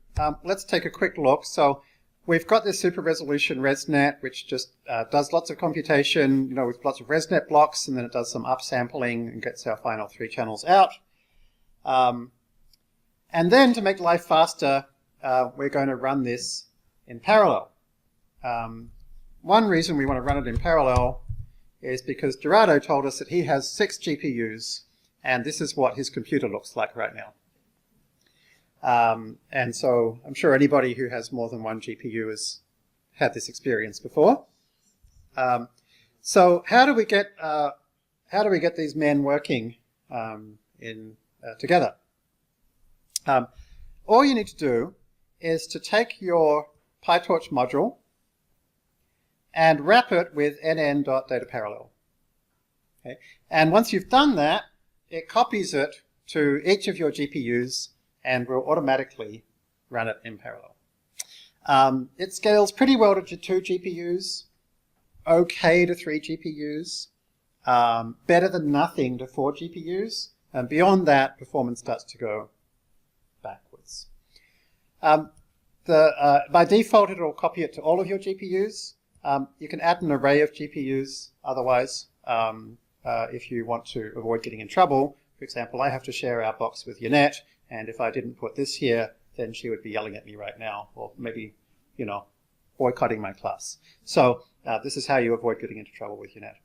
let's take a quick look. So we've got this super resolution ResNet, which just does lots of computation, with lots of ResNet blocks, and then it does some upsampling and gets our final 3 channels out. And then to make life faster, we're going to run this in parallel. One reason we want to run it in parallel is because Gerardo told us that he has 6 GPUs, and this is what his computer looks like right now. And so I'm sure anybody who has more than 1 GPU has had this experience before. So how do we get these men working together? All you need to do is to take your Pytorch module and wrap it with nn.dataparallel. Okay? And once you've done that, it copies it to each of your GPUs and will automatically run it in parallel. It scales pretty well to 2 GPUs, okay to 3 GPUs, better than nothing to 4 GPUs, and beyond that, performance starts to go backwards. By default, it'll copy it to all of your GPUs. You can add an array of GPUs otherwise if you want to avoid getting in trouble. For example, I have to share our box with Unet, and if I didn't put this here, then she would be yelling at me right now, or maybe, boycotting my class. So this is how you avoid getting into trouble with Unet.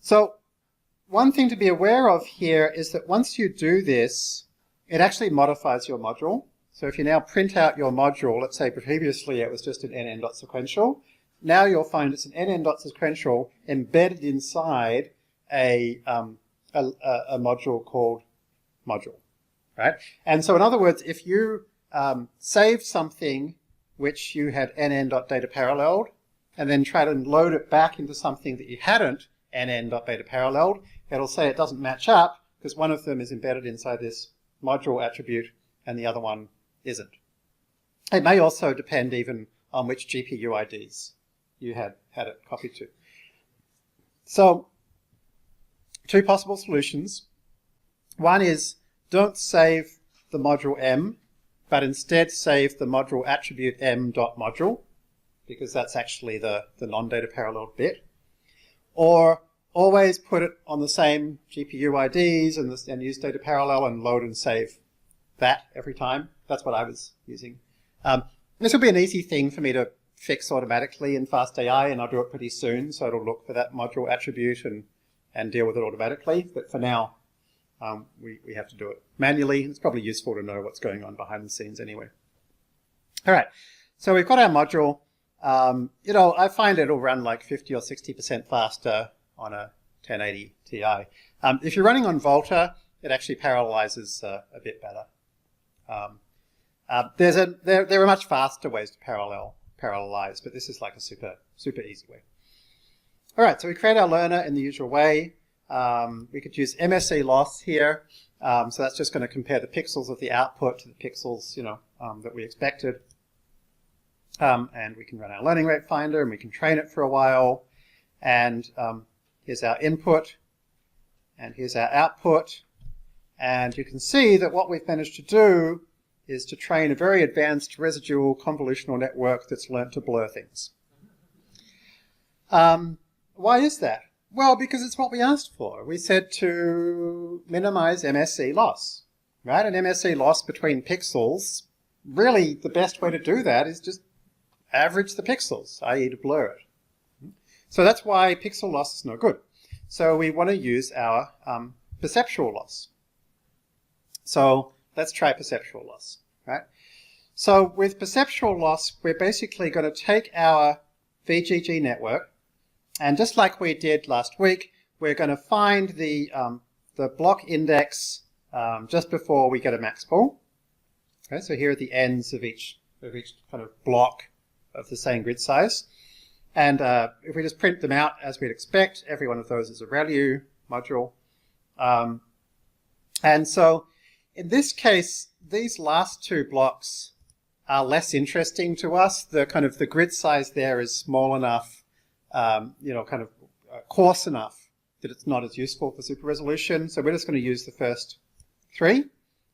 So one thing to be aware of here is that once you do this, it actually modifies your module. So if you now print out your module, let's say previously it was just an nn.sequential, now you'll find it's an nn.sequential embedded inside a module called module, right? And so in other words, if you save something which you had nn.dataparalleled and then try to load it back into something that you hadn't nn.dataparalleled, it'll say it doesn't match up because one of them is embedded inside this module attribute and the other one isn't. It may also depend even on which GPU IDs you had it copied to. So 2 possible solutions. One is don't save the module M, but instead save the module attribute m.module, because that's actually the non-data parallel bit. Or always put it on the same GPU IDs and use data parallel and load and save that every time. That's what I was using. This will be an easy thing for me to fix automatically in fast.ai, and I'll do it pretty soon, so it'll look for that module attribute and deal with it automatically. But for now, we have to do it manually. It's probably useful to know what's going on behind the scenes anyway. All right, so we've got our module. I find it'll run like 50 or 60% faster on a 1080 Ti. If you're running on Volta, it actually parallelizes a bit better. There are much faster ways to parallelize, but this is like a super easy way. All right, so we create our learner in the usual way. We could use MSE loss here. So that's just going to compare the pixels of the output to the pixels, that we expected. And we can run our learning rate finder, and we can train it for a while. And here's our input, and here's our output. And you can see that what we've managed to do is to train a very advanced residual convolutional network that's learnt to blur things. Why is that? Well, because it's what we asked for. We said to minimize MSE loss, right? And MSE loss between pixels, really the best way to do that is just average the pixels, i.e. to blur it. So that's why pixel loss is no good. So we want to use our perceptual loss. So let's try perceptual loss, right? So with perceptual loss, we're basically going to take our VGG network, and just like we did last week, we're going to find the block index just before we get a max pool. Okay, so here are the ends of each kind of block of the same grid size. And if we just print them out as we'd expect, every one of those is a ReLU module. And so in this case, these last two blocks are less interesting to us. The grid size there is small enough, coarse enough that it's not as useful for super resolution. So we're just going to use the first three.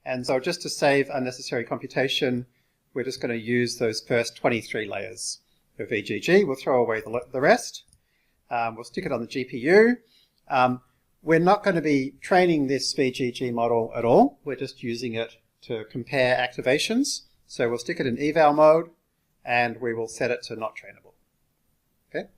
And so just to save unnecessary computation, we're just going to use those first 23 layers of VGG. We'll throw away the rest. We'll stick it on the GPU. We're not going to be training this VGG model at all. We're just using it to compare activations. So we'll stick it in eval mode, and we will set it to not trainable. Okay.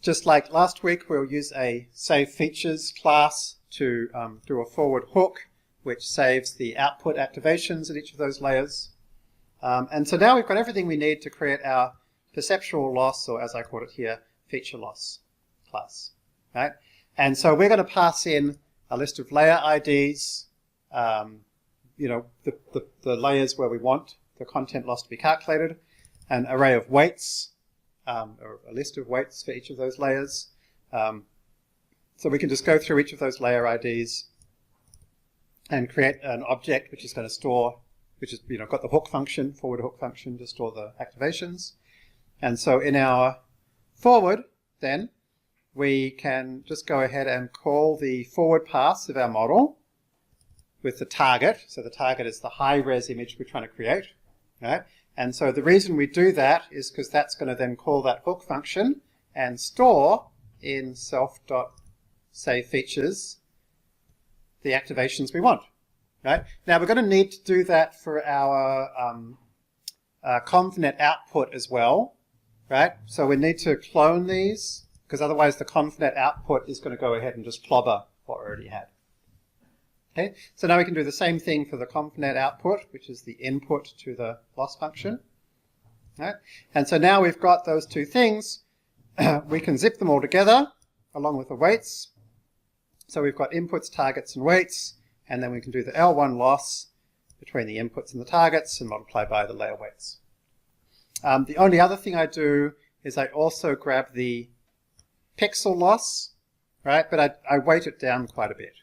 Just like last week, we'll use a save features class to do a forward hook, which saves the output activations at each of those layers. And so now we've got everything we need to create our perceptual loss, or as I call it here, feature loss class. Right? And so we're going to pass in a list of layer IDs, the layers where we want the content loss to be calculated, an array of weights, or a list of weights for each of those layers. So we can just go through each of those layer IDs and create an object which is going to store, which is got the hook function, forward hook function to store the activations. And so in our forward, then, we can just go ahead and call the forward pass of our model with the target. So the target is the high-res image we're trying to create. Right? And so the reason we do that is because that's going to then call that hook function and store in self.saveFeatures the activations we want. Right? Now we're going to need to do that for our convnet output as well. Right? So we need to clone these, because otherwise the convnet output is going to go ahead and just clobber what we already had. Okay, so now we can do the same thing for the convnet output, which is the input to the loss function. Right? And so now we've got those two things. We can zip them all together along with the weights. So we've got inputs, targets, and weights, and then we can do the L1 loss between the inputs and the targets and multiply by the layer weights. The only other thing I do is I also grab the pixel loss, right? But I weight it down quite a bit.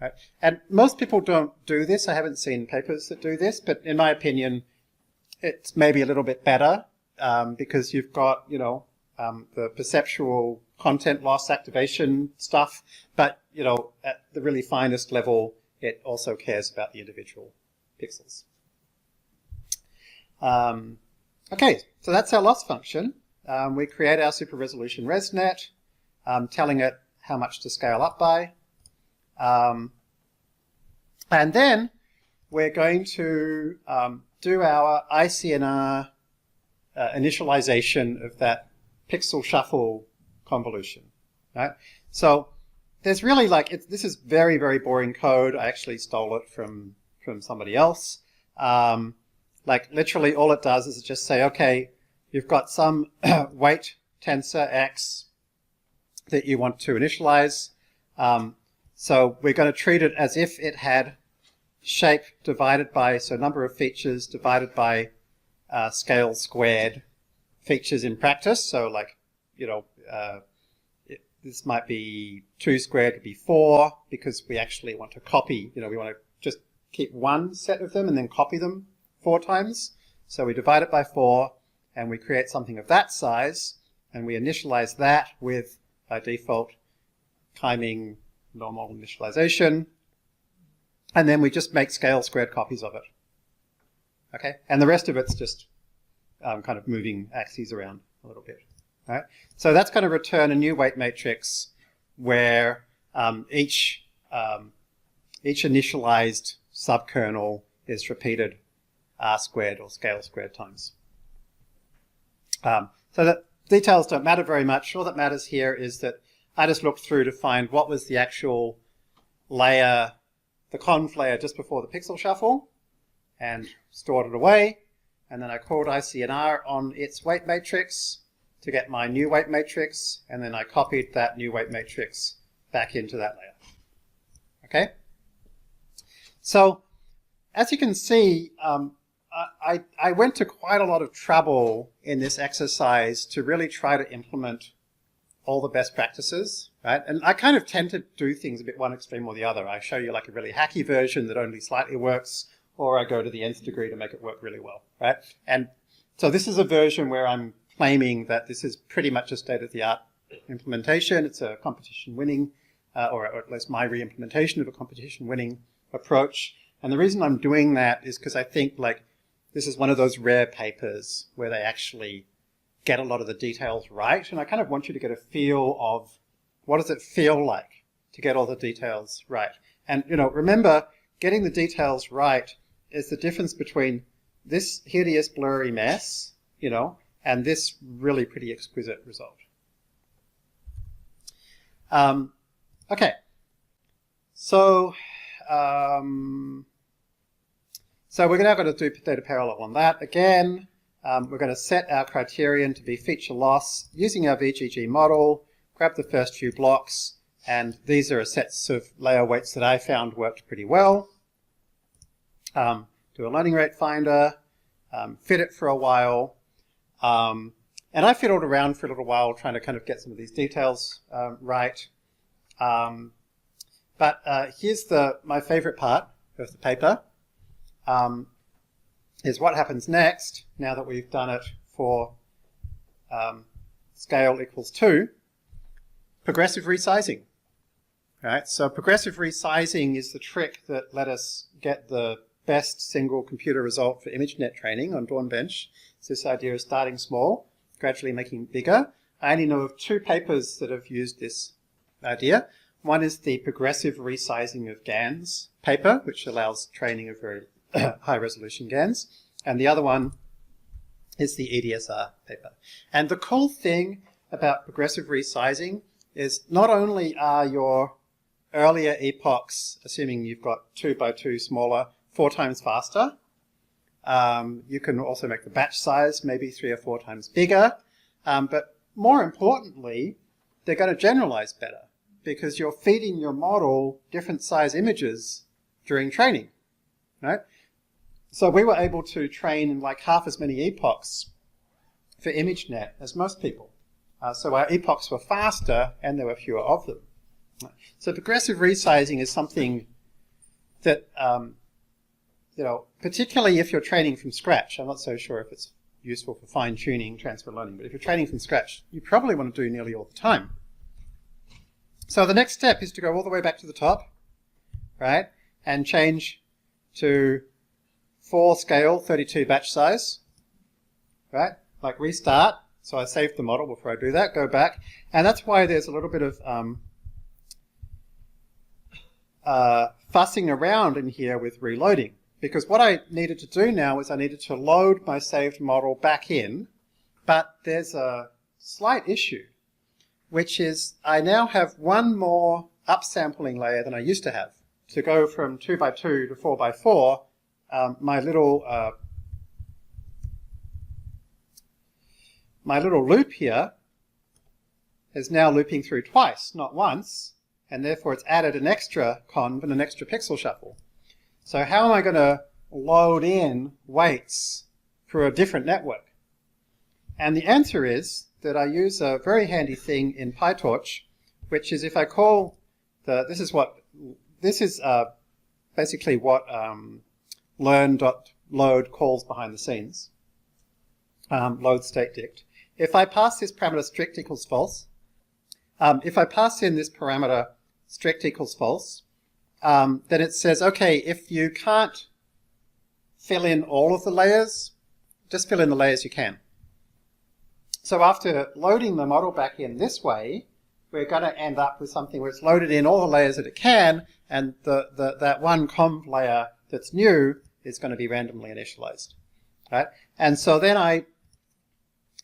Right? And most people don't do this. I haven't seen papers that do this, but in my opinion, it's maybe a little bit better because you've got, the perceptual content loss activation stuff, but, at the really finest level, it also cares about the individual pixels. Okay, so that's our loss function. We create our super resolution ResNet, telling it how much to scale up by. And then we're going to do our ICNR initialization of that pixel shuffle convolution. Right? So there's really this is very, very boring code. I actually stole it from somebody else. Literally all it does is just say, okay, you've got some weight tensor X, that you want to initialize. So we're going to treat it as if it had shape divided by, so number of features divided by scale squared features in practice. So like, you know, this might be 2 squared would be 4, because we actually want to copy, you know, we want to just keep one set of them and then copy them 4 times. So we divide it by 4 and we create something of that size, and we initialize that with, by default, timing normal initialization, and then we just make scale squared copies of it. Okay, and the rest of it's just kind of moving axes around a little bit. Right? So that's going to return a new weight matrix where each initialized subkernel is repeated r squared or scale squared times. So the details don't matter very much. All that matters here is that I just looked through to find what was the actual layer, the conv layer just before the pixel shuffle, and stored it away. And then I called ICNR on its weight matrix to get my new weight matrix, and then I copied that new weight matrix back into that layer. Okay? So, as you can see, I went to quite a lot of trouble in this exercise to really try to implement all the best practices, right? And I kind of tend to do things a bit one extreme or the other. I show you like a really hacky version that only slightly works, or I go to the nth degree to make it work really well, right? And so this is a version where I'm claiming that this is pretty much a state-of-the-art implementation. It's a competition-winning, or at least my re-implementation of a competition-winning approach. And the reason I'm doing that is because I think like this is one of those rare papers where they actually get a lot of the details right. And I kind of want you to get a feel of what does it feel like to get all the details right. And, you know, remember, getting the details right is the difference between this hideous blurry mess, you know, and this really pretty exquisite result. Okay. So, we're now going to do data parallel on that again. We're going to set our criterion to be feature loss using our VGG model, grab the first few blocks, and these are a sets of layer weights that I found worked pretty well. Do a learning rate finder, fit it for a while, and I fiddled around for a little while trying to kind of get some of these details right. But here's my favorite part of the paper. Is what happens next, now that we've done it for scale equals 2, progressive resizing. Right? So progressive resizing is the trick that let us get the best single computer result for ImageNet training on Dawn Bench. It's this idea of starting small, gradually making bigger. I only know of 2 papers that have used this idea. One is the progressive resizing of GANs paper, which allows training of very high resolution GANs, and the other one is the EDSR paper. And the cool thing about progressive resizing is not only are your earlier epochs, assuming you've got 2 by 2 smaller, 4 times faster, you can also make the batch size maybe 3 or 4 times bigger, but more importantly, they're going to generalize better because you're feeding your model different size images during training, right? So we were able to train in like half as many epochs for ImageNet as most people. So our epochs were faster and there were fewer of them. So progressive resizing is something that, you know, particularly if you're training from scratch, I'm not so sure if it's useful for fine-tuning transfer learning, but if you're training from scratch, you probably want to do nearly all the time. So the next step is to go all the way back to the top, right, and change to 4 scale, 32 batch size, right? Like restart. So I saved the model before I do that, go back. And that's why there's a little bit of fussing around in here with reloading. Because what I needed to do now is I needed to load my saved model back in, but there's a slight issue, which is I now have one more upsampling layer than I used to have. To go from 2 by 2 to 4 by 4, my little loop here is now looping through twice, not once, and therefore it's added an extra conv and an extra pixel shuffle. So how am I going to load in weights for a different network? And the answer is that I use a very handy thing in Pytorch, which is if I call this is basically what learn.load calls behind the scenes, load state dict. If I pass this parameter strict equals false, if I pass in this parameter strict equals false, then it says, okay, if you can't fill in all of the layers, just fill in the layers you can. So after loading the model back in this way, we're going to end up with something where it's loaded in all the layers that it can, and that one conv layer that's new is going to be randomly initialized. Right? And so then I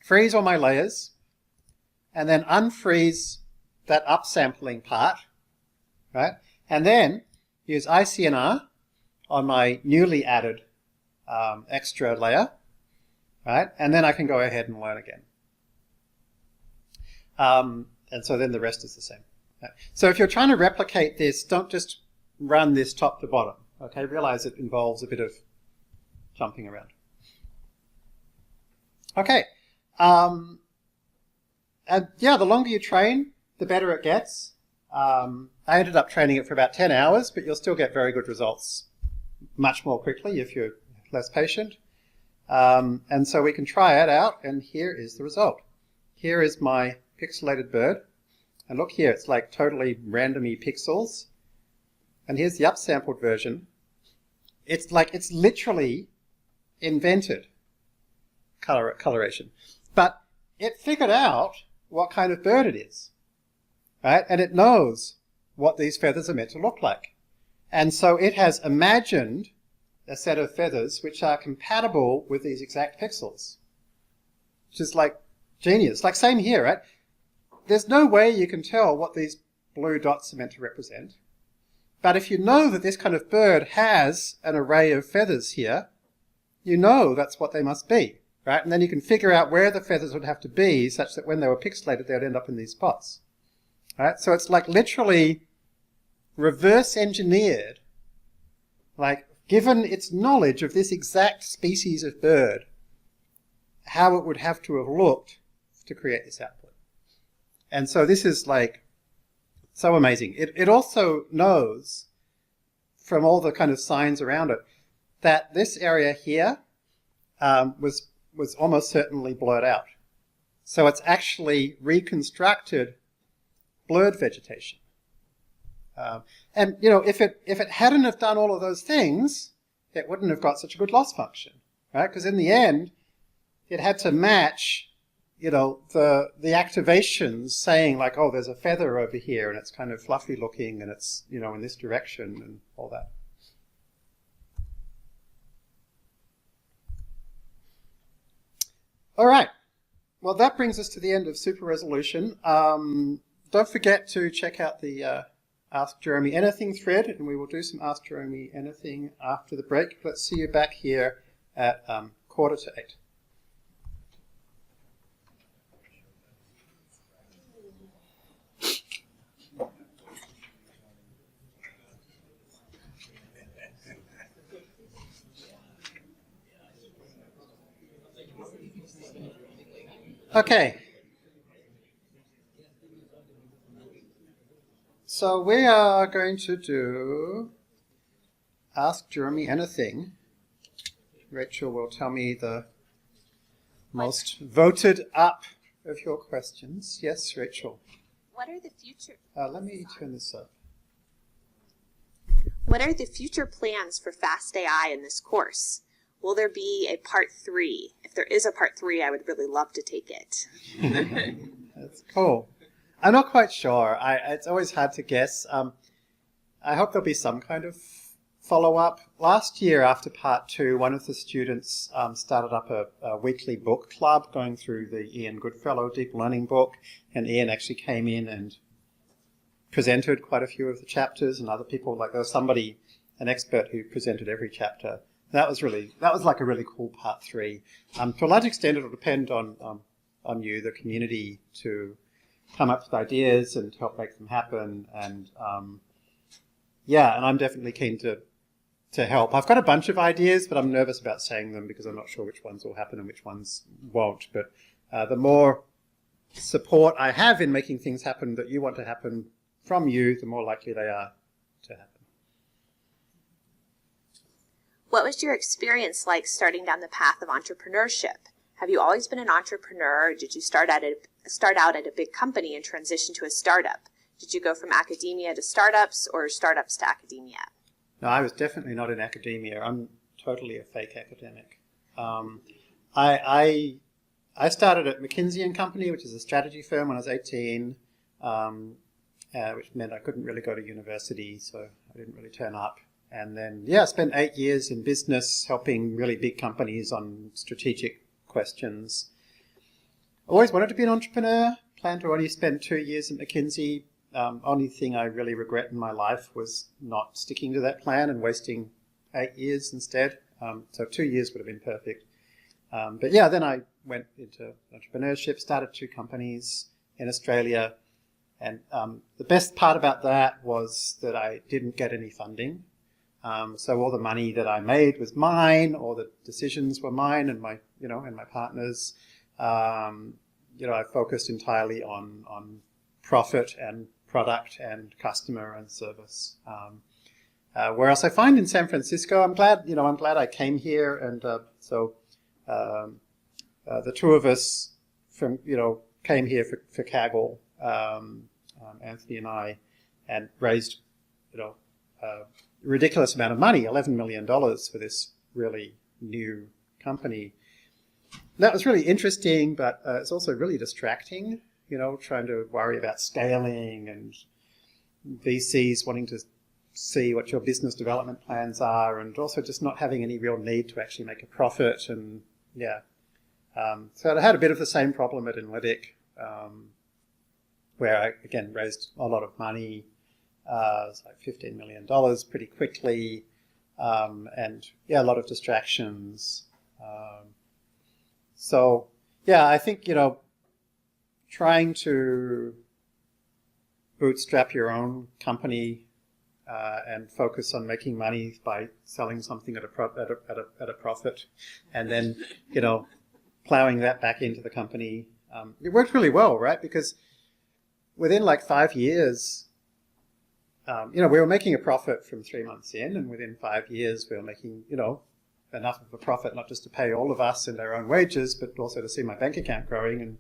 freeze all my layers, and then unfreeze that upsampling part, right? And then use ICNR on my newly added extra layer, right? And then I can go ahead and learn again. And so then the rest is the same. Right? So if you're trying to replicate this, don't just run this top to bottom. Okay, realize it involves a bit of jumping around. Okay. And yeah, the longer you train, the better it gets. I ended up training it for about 10 hours, but you'll still get very good results much more quickly if you're less patient. And so we can try it out, and here is the result. Here is my pixelated bird. And look here, it's like totally randomy pixels. And here's the upsampled version. It's like it's literally invented coloration. But it figured out what kind of bird it is, right? And it knows what these feathers are meant to look like. And so it has imagined a set of feathers which are compatible with these exact pixels, which is like genius. Like same here, right? There's no way you can tell what these blue dots are meant to represent. But if you know that this kind of bird has an array of feathers here, you know that's what they must be. Right? And then you can figure out where the feathers would have to be such that when they were pixelated, they would end up in these spots. Right? So it's like literally reverse engineered, like given its knowledge of this exact species of bird, how it would have to have looked to create this output. And so this is like so amazing. It also knows from all the kind of signs around it that this area here was almost certainly blurred out. So it's actually reconstructed blurred vegetation. And you know, if it hadn't have done all of those things, it wouldn't have got such a good loss function, right? Because in the end, it had to match, you know, the activations saying like, oh, there's a feather over here, and it's kind of fluffy looking, and it's, you know, in this direction, and all that. All right. Well, that brings us to the end of super resolution. Don't forget to check out the Ask Jeremy Anything thread, and we will do some Ask Jeremy Anything after the break. Let's see you back here at 7:45. Okay. So we are going to do Ask Jeremy Anything. Rachel will tell me the most voted up of your questions. Yes, Rachel. What are the future? Let me turn this up. What are the future plans for fast.ai in this course? Will there be a part 3? If there is a part 3, I would really love to take it. That's cool. I'm not quite sure. It's always hard to guess. I hope there'll be some kind of follow-up. Last year, after part 2, one of the students started up a weekly book club going through the Ian Goodfellow Deep Learning book, and Ian actually came in and presented quite a few of the chapters, and other people, like there was somebody, an expert who presented every chapter. That was like a really cool part 3. To a large extent, it'll depend on you, the community, to come up with ideas and help make them happen. And yeah, and I'm definitely keen to help. I've got a bunch of ideas, but I'm nervous about saying them because I'm not sure which ones will happen and which ones won't. But the more support I have in making things happen that you want to happen from you, the more likely they are to happen. What was your experience like starting down the path of entrepreneurship? Have you always been an entrepreneur, or did you start out at a big company and transition to a startup? Did you go from academia to startups or startups to academia? No, I was definitely not in academia. I'm totally a fake academic. I started at McKinsey & Company, which is a strategy firm, when I was 18, which meant I couldn't really go to university, so I didn't really turn up. And then, I spent 8 years in business helping really big companies on strategic questions. Always wanted to be an entrepreneur, planned to only spend 2 years at McKinsey. Only thing I really regret in my life was not sticking to that plan and wasting 8 years instead. So 2 years would have been perfect. But yeah, then I went into entrepreneurship, started 2 companies in Australia. And the best part about that was that I didn't get any funding. So all the money that I made was mine, all the decisions were mine and my, and my partners. I focused entirely on profit and product and customer and service. Whereas I find in San Francisco, I'm glad I came here, and so the 2 of us came here for Kaggle, Anthony and I, and raised a ridiculous amount of money, $11 million for this really new company. That was really interesting, but it's also really distracting, trying to worry about scaling and VCs wanting to see what your business development plans are, and also just not having any real need to actually make a profit. And so I had a bit of the same problem at Analytic, where I, again, raised a lot of money. It was like $15 million pretty quickly, and a lot of distractions. So I think, trying to bootstrap your own company and focus on making money by selling something at a profit, and then plowing that back into the company. It worked really well, right? Because within like 5 years, we were making a profit from 3 months in, and within 5 years we were making enough of a profit not just to pay all of us and our own wages, but also to see my bank account growing. And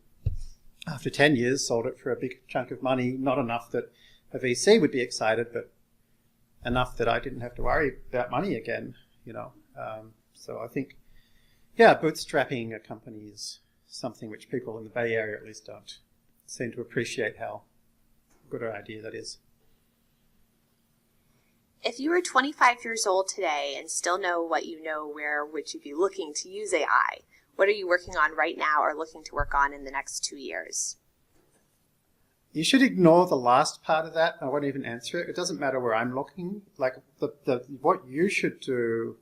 after 10 years, sold it for a big chunk of money, not enough that a VC would be excited, but enough that I didn't have to worry about money again, So I think, bootstrapping a company is something which people in the Bay Area at least don't seem to appreciate how good an idea that is. If you were 25 years old today and still know what you know, where would you be looking to use AI? What are you working on right now or looking to work on in the next 2 years? You should ignore the last part of that. I won't even answer it. It doesn't matter where I'm looking. Like what you should do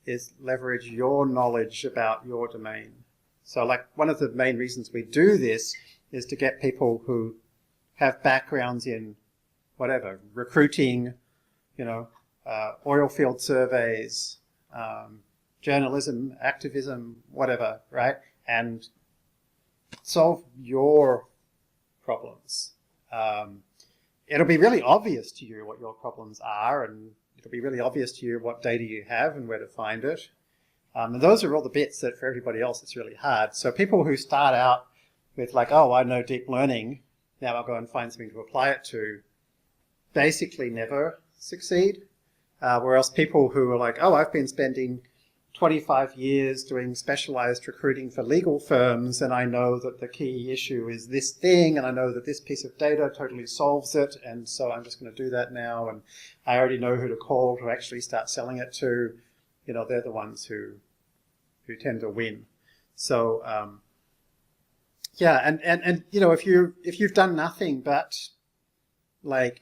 is leverage your knowledge about your domain. So like one of the main reasons we do this is to get people who have backgrounds in whatever, recruiting, oil field surveys, journalism, activism, whatever, right? And solve your problems. It'll be really obvious to you what your problems are, and it'll be really obvious to you what data you have and where to find it. And those are all the bits that for everybody else it's really hard. So people who start out with like, oh, I know deep learning, now I'll go and find something to apply it to, basically never succeed. Whereas people who are like, oh, I've been spending 25 years doing specialized recruiting for legal firms, and I know that the key issue is this thing, and I know that this piece of data totally solves it, and so I'm just going to do that now, and I already know who to call to actually start selling it to. They're the ones who tend to win. So and if you've done nothing but like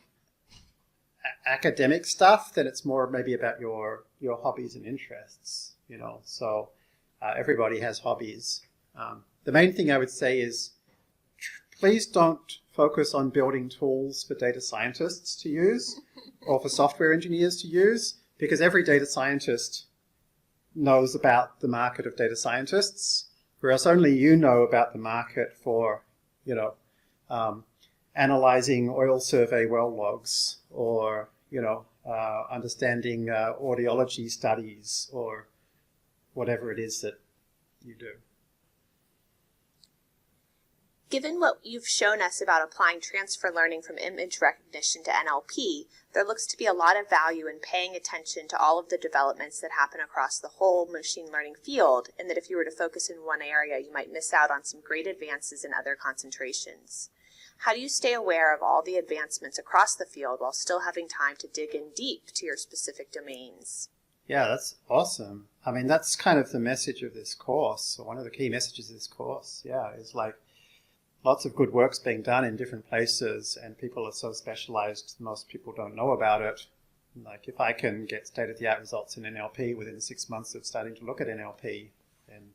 academic stuff, then it's more maybe about your hobbies and interests. So everybody has hobbies. The main thing I would say is please don't focus on building tools for data scientists to use or for software engineers to use, because every data scientist knows about the market of data scientists, whereas only you know about the market for, analyzing oil survey well logs, or, understanding audiology studies, or whatever it is that you do. Given what you've shown us about applying transfer learning from image recognition to NLP, there looks to be a lot of value in paying attention to all of the developments that happen across the whole machine learning field, and that if you were to focus in one area, you might miss out on some great advances in other concentrations. How do you stay aware of all the advancements across the field while still having time to dig in deep to your specific domains? Yeah, that's awesome. I mean, that's kind of the message of this course, or one of the key messages of this course, is like, lots of good work's being done in different places, and people are so specialized, most people don't know about it. Like, if I can get state-of-the-art results in NLP within 6 months of starting to look at NLP, then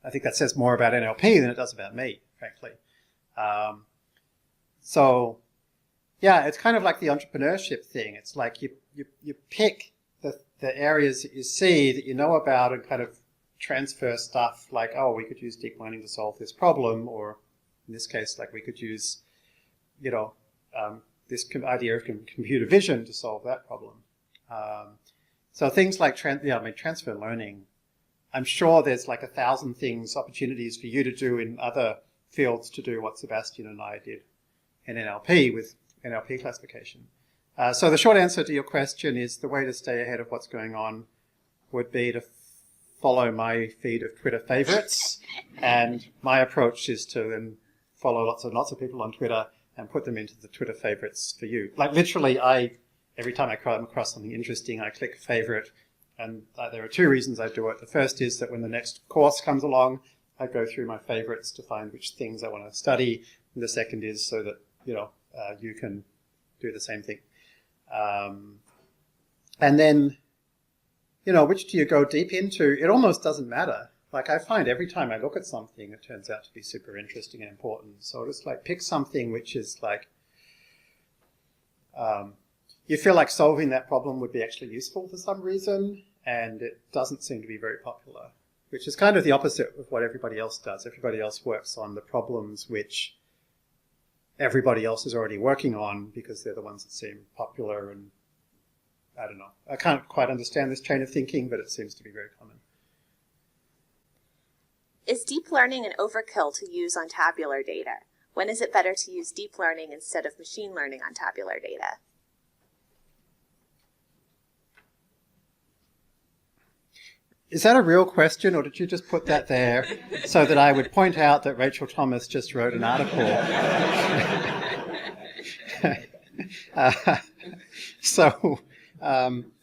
I think that says more about NLP than it does about me, frankly. It's kind of like the entrepreneurship thing. It's like you pick the areas that you see that you know about and kind of transfer stuff like, oh, we could use deep learning to solve this problem, or in this case, like we could use, this idea of computer vision to solve that problem. So things like transfer learning, I'm sure there's like 1,000 opportunities for you to do in other fields to do what Sebastian and I did in NLP with NLP classification. So the short answer to your question is the way to stay ahead of what's going on would be to follow my feed of Twitter favorites, and my approach is to then follow lots of people on Twitter and put them into the Twitter favorites for you. Like literally, every time I come across something interesting, I click favorite, and there are 2 reasons I do it. The first is that when the next course comes along, I go through my favorites to find which things I want to study, and the second is so that you can do the same thing. And then, which do you go deep into? It almost doesn't matter. Like, I find every time I look at something, it turns out to be super interesting and important. So just like pick something which is like, you feel like solving that problem would be actually useful for some reason, and it doesn't seem to be very popular, which is kind of the opposite of what everybody else does. Everybody else works on the problems which everybody else is already working on because they're the ones that seem popular, and I don't know. I can't quite understand this chain of thinking, but it seems to be very common. Is deep learning an overkill to use on tabular data? When is it better to use deep learning instead of machine learning on tabular data? Is that a real question, or did you just put that there so that I would point out that Rachel Thomas just wrote an article?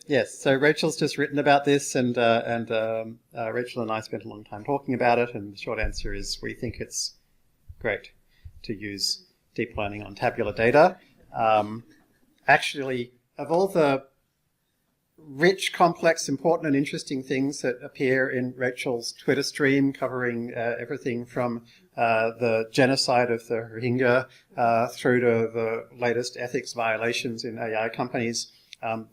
Yes, so Rachel's just written about this, and Rachel and I spent a long time talking about it, and the short answer is we think it's great to use deep learning on tabular data. Actually, of all the rich, complex, important, and interesting things that appear in Rachel's Twitter stream, covering everything from the genocide of the Rohingya through to the latest ethics violations in AI companies,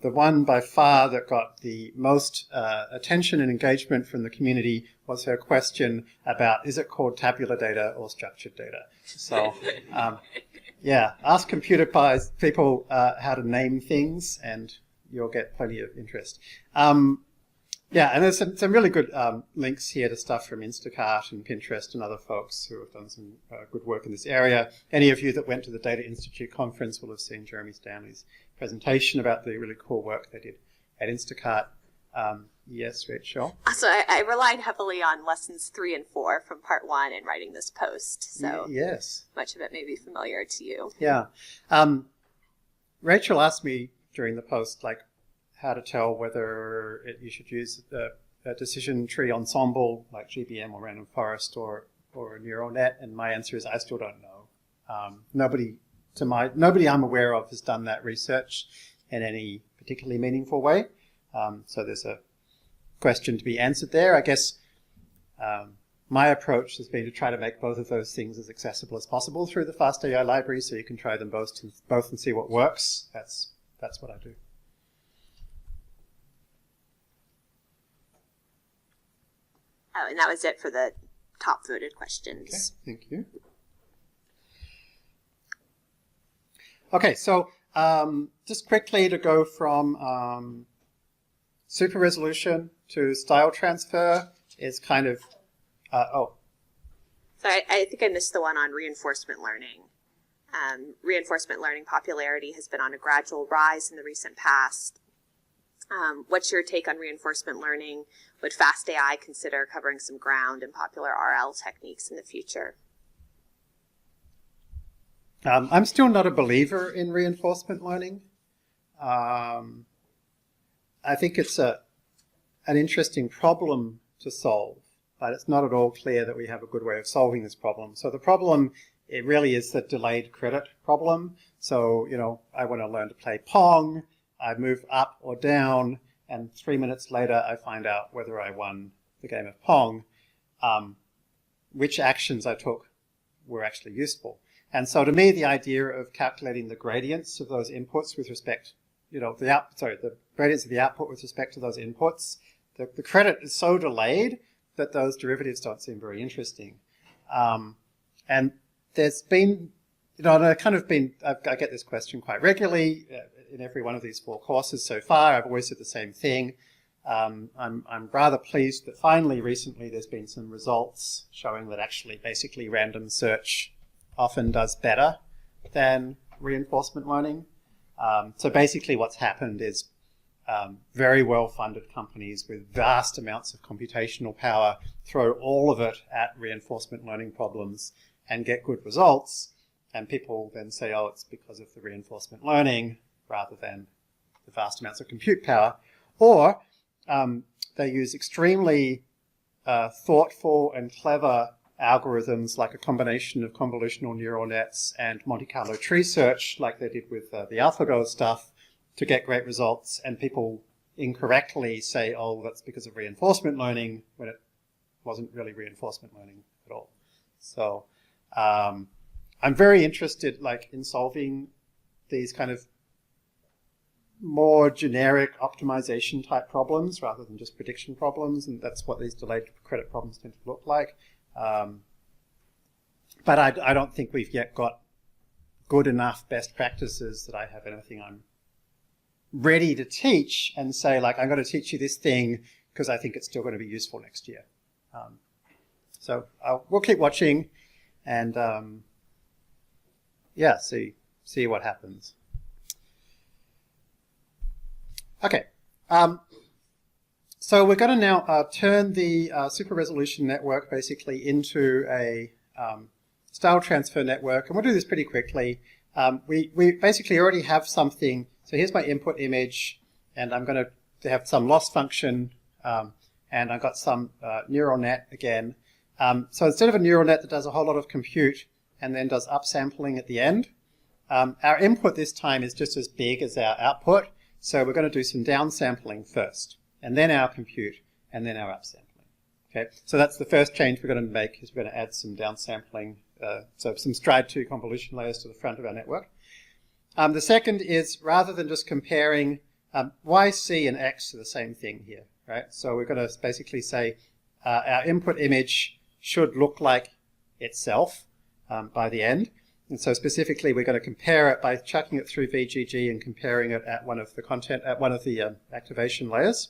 the one by far that got the most attention and engagement from the community was her question about, is it called tabular data or structured data? So, ask computer people how to name things, and you'll get plenty of interest. And there's some really good links here to stuff from Instacart and Pinterest and other folks who have done some good work in this area. Any of you that went to the Data Institute conference will have seen Jeremy Stanley's presentation about the really cool work they did at Instacart. Yes, Rachel? So I relied heavily on lessons 3 and 4 from part 1 in writing this post. So yes, much of it may be familiar to you. Yeah. Rachel asked me during the post, like, how to tell whether you should use a decision tree ensemble like GBM or random forest or a neural net, and my answer is I still don't know. Nobody I'm aware of has done that research in any particularly meaningful way. So there's a question to be answered there. I guess my approach has been to try to make both of those things as accessible as possible through the fast.ai library, so you can try them both and see what works. That's what I do. Oh, and that was it for the top voted questions. Okay, thank you. Okay, so just quickly to go from super resolution to style transfer is kind of, So I think I missed the one on reinforcement learning. Reinforcement learning popularity has been on a gradual rise in the recent past. What's your take on reinforcement learning? Would fast.ai consider covering some ground in popular RL techniques in the future? I'm still not a believer in reinforcement learning. I think it's an interesting problem to solve, but it's not at all clear that we have a good way of solving this problem. So the problem, it really is the delayed credit problem. So, you know, I want to learn to play Pong. I move up or down, and 3 minutes later I find out whether I won the game of Pong. Which actions I took were actually useful. And so to me, the idea of calculating the gradients of those inputs with respect, you know, the gradients of the output with respect to those inputs, the credit is so delayed that those derivatives don't seem very interesting. And there's been, you know, and I get this question quite regularly in every one of these 4 courses so far. I've always said the same thing. I'm rather pleased that finally recently there's been some results showing that actually basically random search often does better than reinforcement learning. So basically what's happened is very well-funded companies with vast amounts of computational power throw all of it at reinforcement learning problems and get good results. And people then say, oh, it's because of the reinforcement learning rather than the vast amounts of compute power. Or they use extremely thoughtful and clever algorithms like a combination of convolutional neural nets and Monte Carlo tree search, like they did with the AlphaGo stuff, to get great results. And people incorrectly say, oh, that's because of reinforcement learning, when it wasn't really reinforcement learning at all. So I'm very interested in solving these kind of more generic optimization type problems rather than just prediction problems, and that's what these delayed credit problems tend to look like. But I don't think we've yet got good enough best practices that I have anything I'm ready to teach and say, like, I'm going to teach you this thing because I think it's still going to be useful next year. So we'll keep watching and yeah, see what happens. Okay, so we're going to now turn the super resolution network basically into a style transfer network, and we'll do this pretty quickly. We basically already have something. So here's my input image, and I'm going to have some loss function, and I've got some neural net again. So instead of a neural net that does a whole lot of compute and then does upsampling at the end, our input this time is just as big as our output. So we're going to do some downsampling first, and then our compute, and then our upsampling. Okay, so that's the first change we're going to make, is we're going to add some downsampling, so some stride 2 convolution layers to the front of our network. The second is, rather than just comparing y, c, and x are the same thing here, right? So we're going to basically say our input image should look like itself by the end. And so specifically, we're going to compare it by chucking it through VGG and comparing it at one of the activation layers.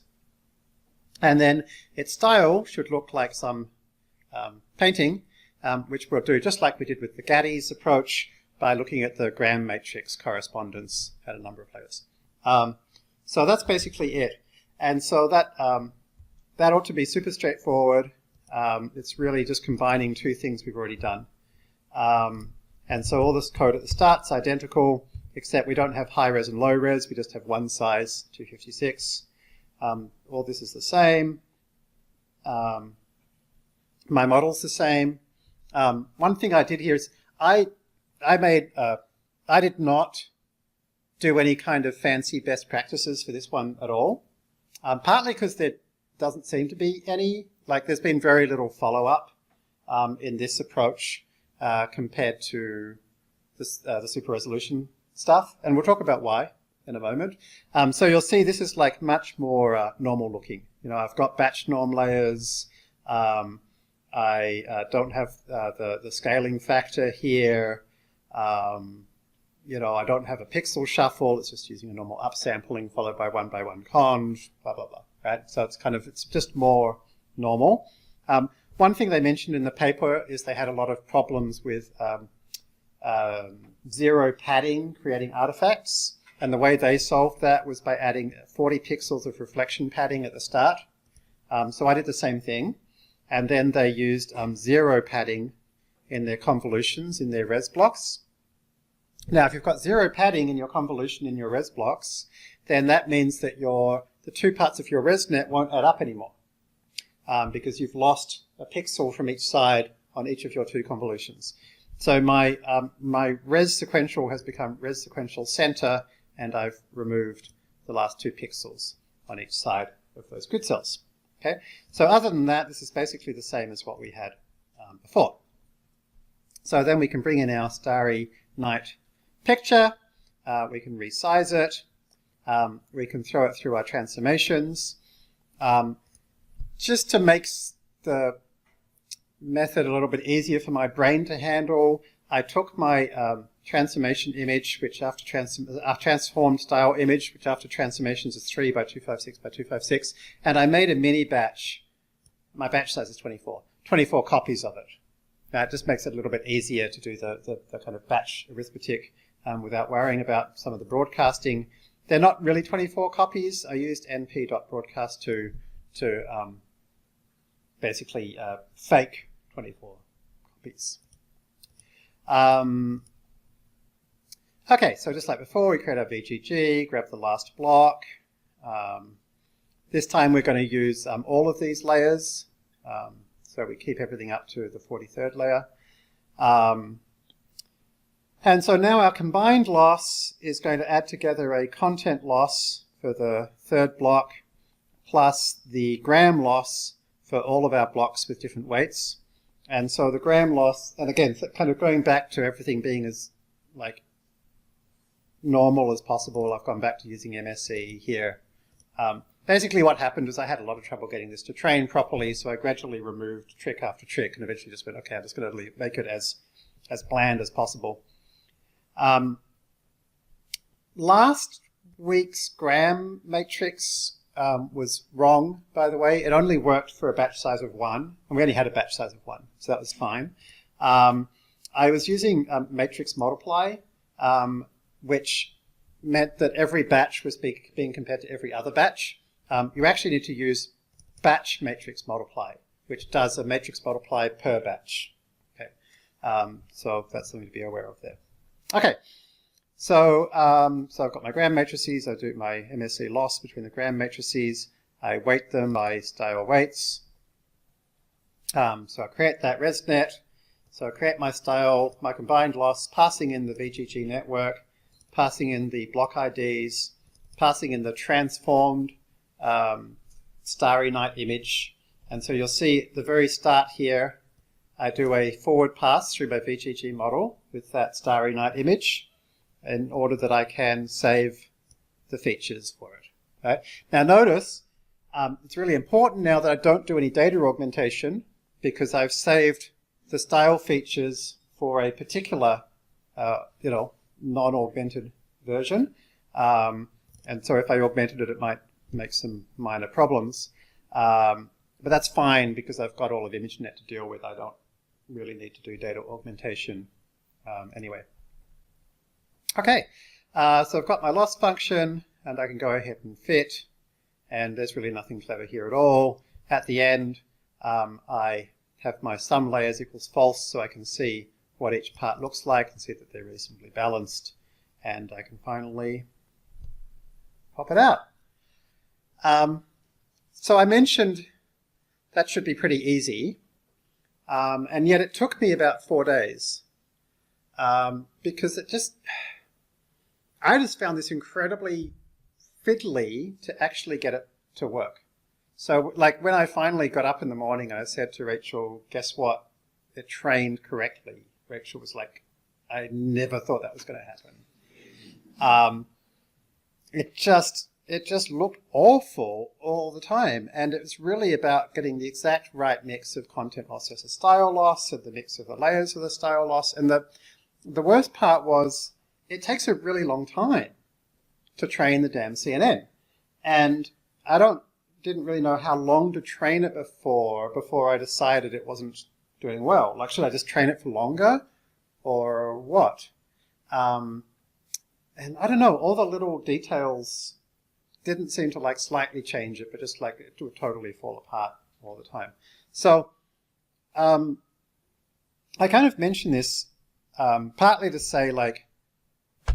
And then its style should look like some painting, which we'll do just like we did with the Gaddy's approach by looking at the Gram matrix correspondence at a number of layers. So that's basically it. And so that ought to be super straightforward. It's really just combining 2 things we've already done. And so all this code at the start's identical, except we don't have high res and low res. We just have one size, 256. All this is the same. My model's the same. One thing I did here is I did not do any kind of fancy best practices for this one at all. Partly because there doesn't seem to be any. Like, there's been very little follow-up in this approach compared to this, the super resolution stuff. And we'll talk about why in a moment. So you'll see this is like much more normal looking. You know, I've got batch norm layers. I don't have the scaling factor here. You know, I don't have a pixel shuffle. It's just using a normal upsampling followed by one conv, blah, blah, blah, right? So it's just more normal. One thing they mentioned in the paper is they had a lot of problems with zero padding creating artifacts. And the way they solved that was by adding 40 pixels of reflection padding at the start. So I did the same thing. And then they used zero padding in their convolutions, in their res blocks. Now, if you've got zero padding in your convolution in your res blocks, then that means that the two parts of your ResNet won't add up anymore because you've lost a pixel from each side on each of your two convolutions. So my res sequential has become res sequential center, and I've removed the last two pixels on each side of those grid cells. Okay, so other than that, this is basically the same as what we had before. So then we can bring in our starry night picture. We can resize it. We can throw it through our transformations. Just to make the method a little bit easier for my brain to handle, I took my transformation image, which after transformed style image, which after transformations is 3 by 256 by 256, and I made a mini batch. My batch size is 24 copies of it. That just makes it a little bit easier to do the kind of batch arithmetic without worrying about some of the broadcasting. They're not really 24 copies. I used np.broadcast to basically fake 24 copies. Okay, so just like before, we create our VGG, grab the last block. This time we're going to use all of these layers. So we keep everything up to the 43rd layer. And so now our combined loss is going to add together a content loss for the third block plus the gram loss for all of our blocks with different weights. And so the gram loss, and again, kind of going back to everything being as like normal as possible, I've gone back to using MSE here. Basically what happened was I had a lot of trouble getting this to train properly, so I gradually removed trick after trick and eventually just went, okay, I'm just going to make it as bland as possible. Last week's gram matrix was wrong, by the way. It only worked for a batch size of 1, and we only had a batch size of 1, so that was fine. I was using matrix multiply, which meant that every batch was being compared to every other batch. You actually need to use batch matrix multiply, which does a matrix multiply per batch. Okay, so that's something to be aware of there. Okay, so I've got my gram matrices. I do my MSE loss between the gram matrices. I weight them by style weights. So I create that ResNet. So I create my style, my combined loss, passing in the VGG network, passing in the block IDs, passing in the transformed starry night image. And so you'll see at the very start here, I do a forward pass through my VGG model with that starry night image in order that I can save the features for it. Right? Now notice, it's really important now that I don't do any data augmentation because I've saved the style features for a particular, non-augmented version. And so if I augmented it, it might make some minor problems. But that's fine because I've got all of ImageNet to deal with. I don't really need to do data augmentation anyway. Okay, so I've got my loss function, and I can go ahead and fit. And there's really nothing clever here at all. At the end, I have my sum layers equals false, so I can see what each part looks like and see that they're reasonably balanced. And I can finally pop it out. So I mentioned that should be pretty easy, and yet it took me about 4 days because I just found this incredibly fiddly to actually get it to work. So like when I finally got up in the morning and I said to Rachel, guess what? it trained correctly. Rachel was like, I never thought that was going to happen. It just looked awful all the time. And it was really about getting the exact right mix of content loss versus style loss and the mix of the layers of the style loss. And the worst part was it takes a really long time to train the damn CNN. And I didn't really know how long to train it before I decided it wasn't doing well. Like, should I just train it for longer or what? And I don't know, all the little details didn't seem to like slightly change it, but just like it would totally fall apart all the time. So I kind of mention this partly to say, like,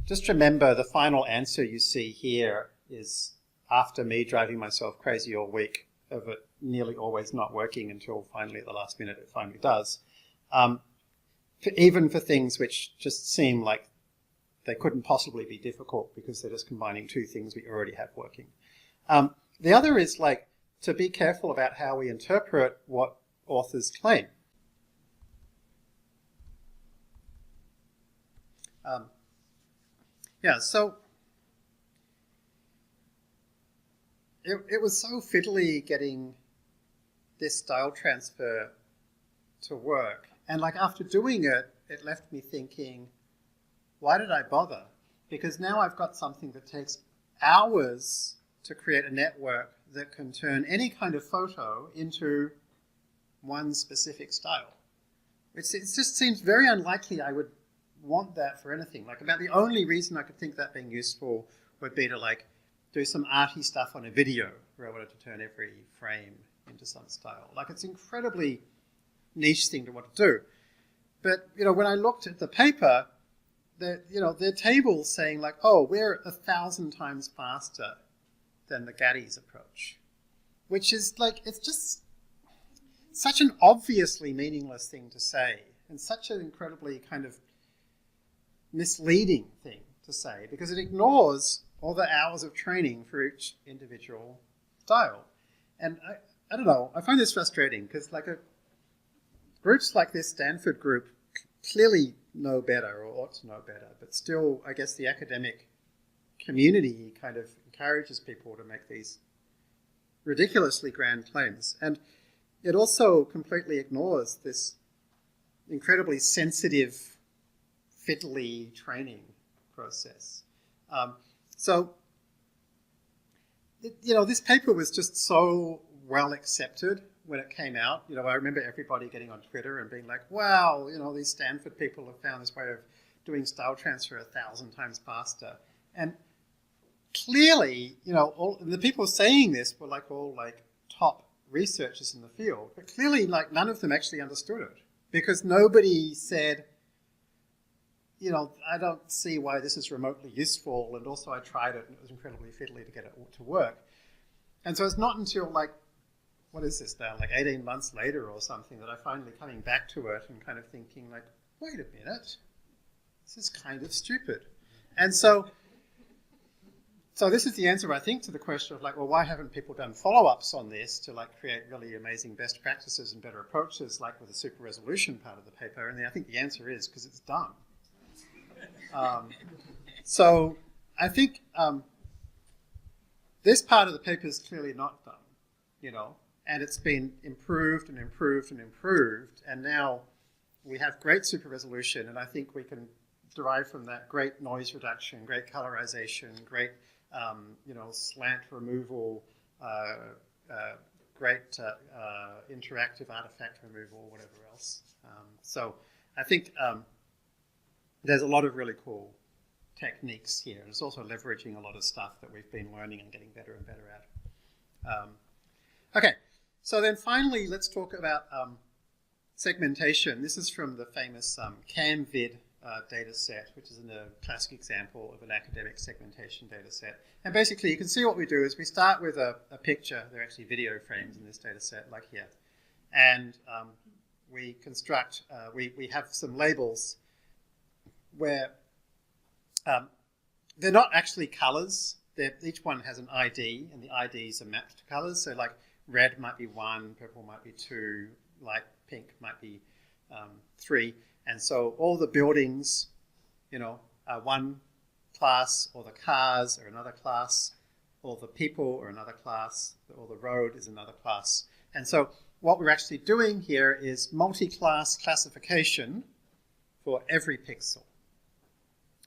just remember the final answer you see here is after me driving myself crazy all week of it nearly always not working until finally at the last minute it finally does. Even for things which just seem like they couldn't possibly be difficult because they're just combining two things we already have working. The other is like to be careful about how we interpret what authors claim. So it was so fiddly getting this style transfer to work. And like after doing it, it left me thinking, why did I bother? Because now I've got something that takes hours to create a network that can turn any kind of photo into one specific style. It just seems very unlikely I would want that for anything. Like about the only reason I could think that being useful would be to like do some arty stuff on a video where I wanted to turn every frame into some style. Like it's incredibly niche thing to want to do. But, you know, when I looked at the paper, there are tables saying like, oh, we're 1,000 times faster than the Gaddy's approach, which is like, it's just such an obviously meaningless thing to say and such an incredibly kind of misleading thing to say because it ignores all the hours of training for each individual style. And I don't know, I find this frustrating because like groups like this Stanford group clearly know better or ought to know better, but still I guess the academic community kind of encourages people to make these ridiculously grand claims. And it also completely ignores this incredibly sensitive, fiddly training process. This paper was just so well accepted when it came out. You know, I remember everybody getting on Twitter and being like, wow, you know, these Stanford people have found this way of doing style transfer 1,000 times faster. And clearly, you know, all the people saying this were like all like top researchers in the field, but clearly like none of them actually understood it because nobody said, you know, I don't see why this is remotely useful, and also I tried it and it was incredibly fiddly to get it to work. And so it's not until like, what is this now, like 18 months later or something that I finally coming back to it and kind of thinking like, wait a minute, this is kind of stupid. And so this is the answer, I think, to the question of like, well, why haven't people done follow-ups on this to like create really amazing best practices and better approaches like with the super resolution part of the paper? And I think the answer is because it's dumb. So I think this part of the paper is clearly not done, you know, and it's been improved and improved and improved, and now we have great super resolution, and I think we can derive from that great noise reduction, great colorization, great slant removal, great interactive artifact removal, whatever else. So I think there's a lot of really cool techniques here. It's also leveraging a lot of stuff that we've been learning and getting better and better at. Okay, so then finally, let's talk about segmentation. This is from the famous CamVid data set, which is a classic example of an academic segmentation data set. And basically, you can see what we do is we start with a picture. There are actually video frames in this data set, like here. And we construct, we have some labels where they're not actually colors. Each one has an ID, and the IDs are mapped to colors. So like red might be 1, purple might be 2, light pink might be 3. And so all the buildings, you know, are one class, or the cars are another class, all the people are another class, or the road is another class. And so what we're actually doing here is multi-class classification for every pixel.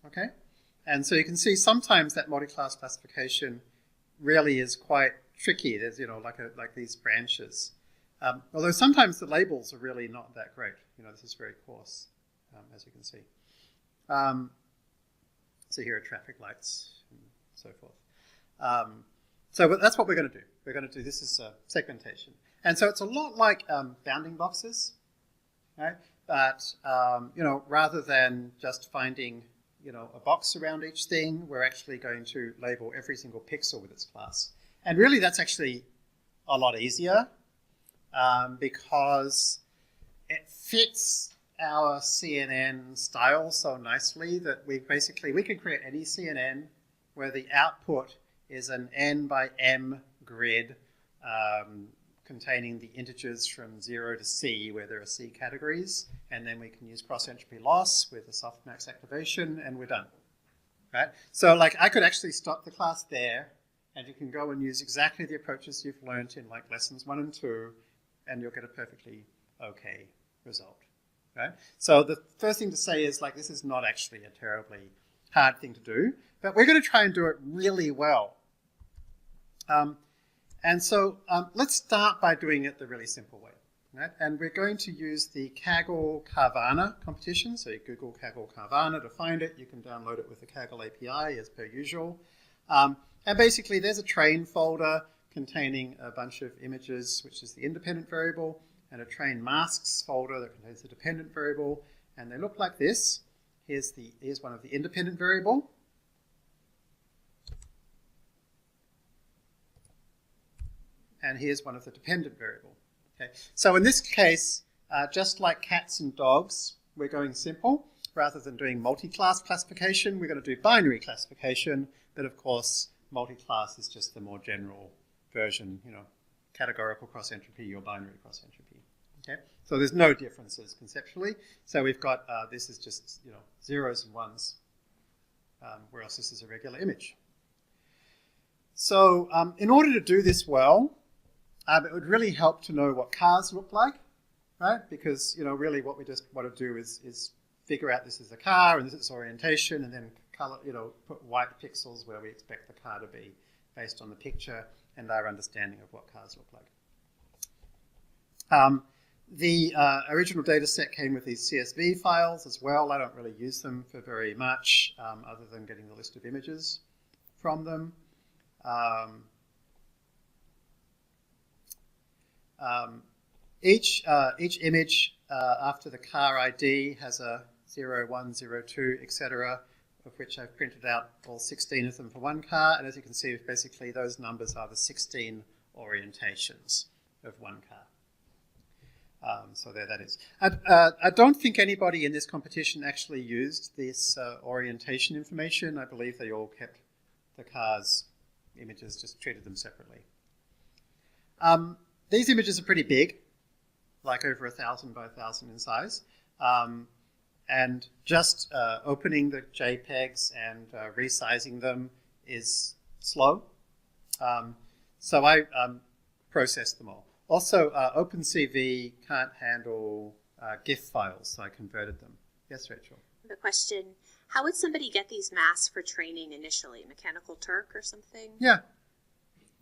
Okay? And so you can see sometimes that multi-class classification really is quite tricky. There's, you know, like these branches. Although sometimes the labels are really not that great. You know, this is very coarse, as you can see. So here are traffic lights and so forth. But that's what we're going to do. We're going to do, this is segmentation. And so it's a lot like bounding boxes, right? But, you know, rather than just finding, you know, a box around each thing, we're actually going to label every single pixel with its class. And really that's actually a lot easier because it fits our CNN style so nicely that we can create any CNN where the output is an n by m grid containing the integers from 0 to c, where there are c categories, and then we can use cross-entropy loss with a softmax activation, and we're done. Right? So like I could actually stop the class there, and you can go and use exactly the approaches you've learned in like lessons 1 and 2, and you'll get a perfectly okay result. Right? So the first thing to say is like this is not actually a terribly hard thing to do, but we're going to try and do it really well. And so let's start by doing it the really simple way. Right? And we're going to use the Kaggle Carvana competition. So you Google Kaggle Carvana to find it. You can download it with the Kaggle API as per usual. And basically there's a train folder containing a bunch of images, which is the independent variable, and a train masks folder that contains the dependent variable. And they look like this. Here's one of the independent variable. And here's one of the dependent variable. Okay. So in this case, just like cats and dogs, we're going simple. Rather than doing multi-class classification, we're going to do binary classification. But of course, multi-class is just the more general version, you know, categorical cross-entropy or binary cross-entropy. Okay. So there's no differences conceptually. So we've got, this is just, you know, zeros and ones, whereas this is a regular image. So in order to do this well, it would really help to know what cars look like, right? Because, you know, really what we just want to do is figure out this is a car and this is orientation, and then color, you know, put white pixels where we expect the car to be based on the picture and our understanding of what cars look like. The original data set came with these CSV files as well. I don't really use them for very much other than getting the list of images from them. Each image after the car ID has a 0, 1, 0, 2, etc., of which I've printed out all 16 of them for one car. And as you can see, basically those numbers are the 16 orientations of one car. So there that is. I don't think anybody in this competition actually used this orientation information. I believe they all kept the cars' images, just treated them separately. These images are pretty big, like over 1,000 by 1,000 in size. And just opening the JPEGs and resizing them is slow. So I processed them all. Also, OpenCV can't handle GIF files, so I converted them. Yes, Rachel? The question, how would somebody get these masks for training initially? Mechanical Turk or something? Yeah.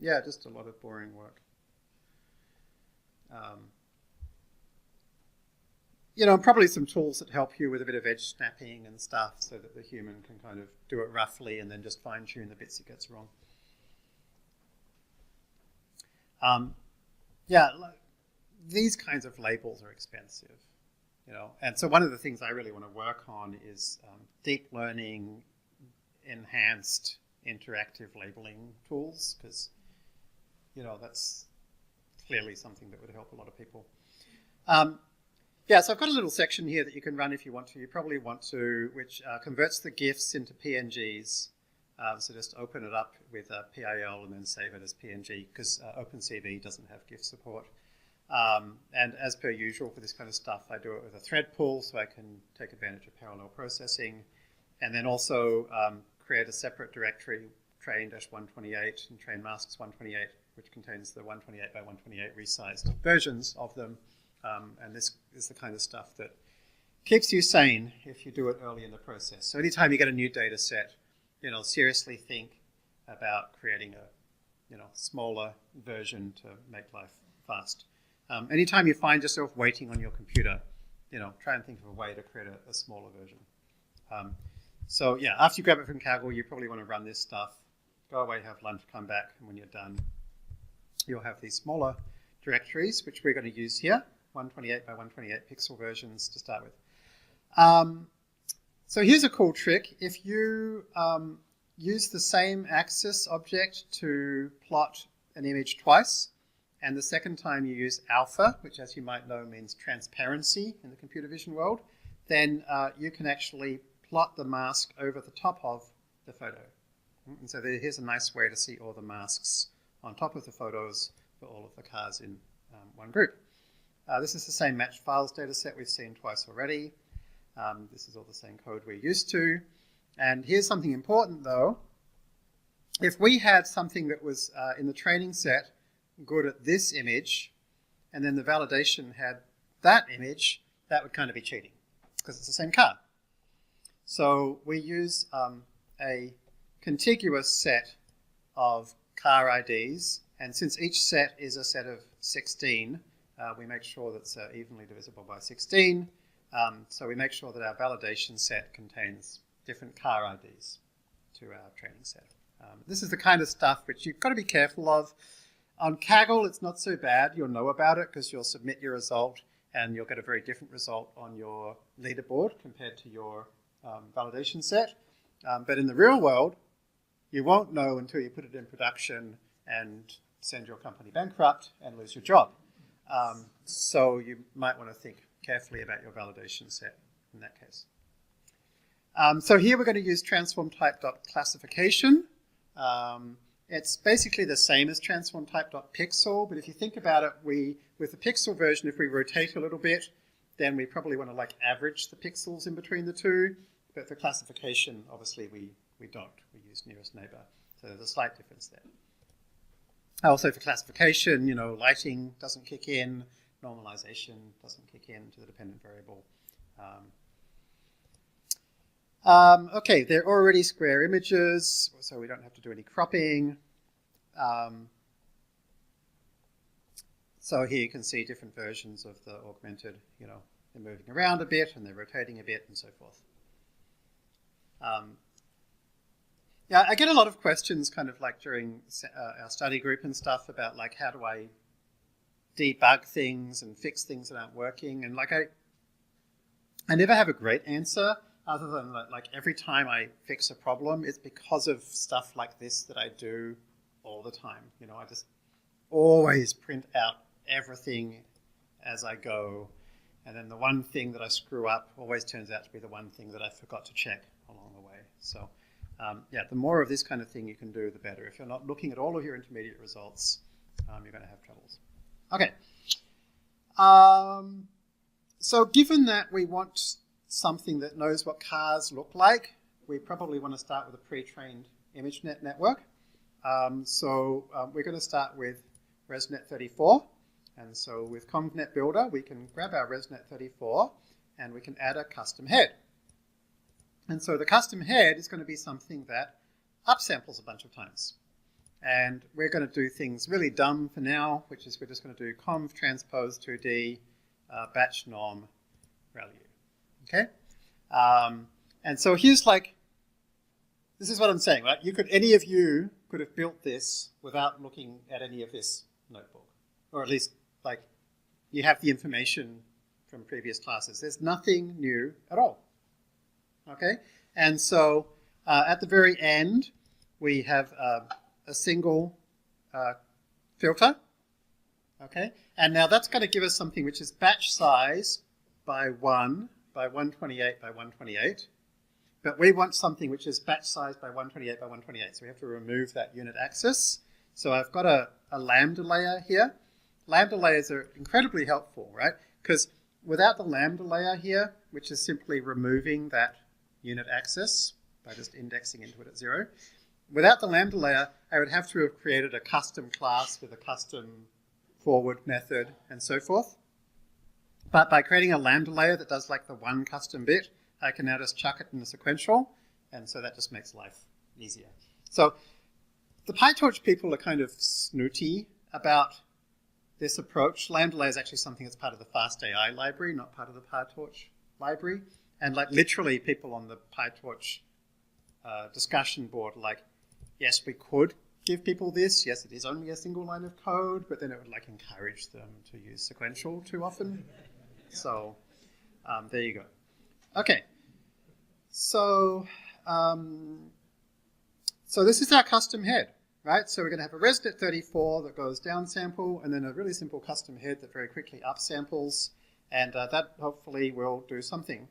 Yeah, just a lot of boring work. You know, probably some tools that help you with a bit of edge snapping and stuff so that the human can kind of do it roughly and then just fine-tune the bits it gets wrong. Yeah, these kinds of labels are expensive, you know, and so one of the things I really want to work on is deep learning enhanced interactive labeling tools, because, you know, that's clearly something that would help a lot of people. Yeah, so I've got a little section here that you can run if you want to. You probably want to, which converts the GIFs into PNGs. So just open it up with PIL and then save it as PNG, because OpenCV doesn't have GIF support. And as per usual for this kind of stuff, I do it with a thread pool so I can take advantage of parallel processing. And then also create a separate directory, train-128 and train masks 128, which contains the 128 by 128 resized versions of them. And this is the kind of stuff that keeps you sane if you do it early in the process. So anytime you get a new data set, seriously think about creating a smaller version to make life fast. Anytime you find yourself waiting on your computer, try and think of a way to create a smaller version. So yeah, after you grab it from Kaggle, you probably want to run this stuff, go away, have lunch, come back, and when you're done, you'll have these smaller directories, which we're going to use here, 128 by 128 pixel versions to start with. So here's a cool trick. If you use the same axis object to plot an image twice, and the second time you use alpha, which as you might know means transparency in the computer vision world, then you can actually plot the mask over the top of the photo. And so here's a nice way to see all the masks on top of the photos for all of the cars in one group. This is the same matched files data set we've seen twice already. This is all the same code we're used to. And here's something important though. If we had something that was in the training set good at this image, and then the validation had that image, that would kind of be cheating because it's the same car. So we use a contiguous set of car IDs, and since each set is a set of 16, we make sure that's evenly divisible by 16. So we make sure that our validation set contains different car IDs to our training set. This is the kind of stuff which you've got to be careful of. On Kaggle, it's not so bad. You'll know about it because you'll submit your result and you'll get a very different result on your leaderboard compared to your validation set. But in the real world, you won't know until you put it in production and send your company bankrupt and lose your job. So you might want to think carefully about your validation set in that case. So here we're going to use transform type.classification. It's basically the same as transform type.pixel, but if you think about it, with the pixel version, if we rotate a little bit, then we probably want to average the pixels in between the two. But for classification, obviously we don't. We use nearest neighbor. So there's a slight difference there. Also for classification, lighting doesn't kick in, normalization doesn't kick in to the dependent variable. Okay, they're already square images, so we don't have to do any cropping. So here you can see different versions of the augmented, they're moving around a bit and they're rotating a bit and so forth. Yeah, I get a lot of questions during our study group and stuff about how do I debug things and fix things that aren't working, and I never have a great answer other than every time I fix a problem, it's because of stuff like this that I do all the time. I just always print out everything as I go, and then the one thing that I screw up always turns out to be the one thing that I forgot to check along the way. So yeah, the more of this kind of thing you can do, the better. If you're not looking at all of your intermediate results, you're going to have troubles. Okay. So given that we want something that knows what cars look like, we probably want to start with a pre-trained ImageNet network. So we're going to start with ResNet34. And so with convnet builder, we can grab our ResNet34 and we can add a custom head. And so the custom head is going to be something that upsamples a bunch of times. And we're going to do things really dumb for now, which is we're just going to do conv transpose 2D batch norm value. Okay? And so here's this is what I'm saying, right? Any of you could have built this without looking at any of this notebook. Or at least, you have the information from previous classes. There's nothing new at all. Okay? And so at the very end, we have a single filter. Okay? And now that's going to give us something which is batch size by 1 by 128 by 128. But we want something which is batch size by 128 by 128. So we have to remove that unit axis. So I've got a lambda layer here. lambda layers are incredibly helpful, right? Because without the lambda layer here, which is simply removing that unit access by just indexing into it at 0, without the lambda layer, I would have to have created a custom class with a custom forward method and so forth. But by creating a lambda layer that does like the one custom bit, I can now just chuck it in a sequential, and so that just makes life easier. So the Pytorch people are kind of snooty about this approach. Lambda layer is actually something that's part of the fast.ai library, not part of the Pytorch library. And like literally people on the Pytorch discussion board are like, yes, we could give people this. Yes, it is only a single line of code, but then it would like encourage them to use sequential too often. So there you go. Okay, so this is our custom head, right? So we're going to have a ResNet 34 that goes down sample, and then a really simple custom head that very quickly up samples, and that hopefully will do something.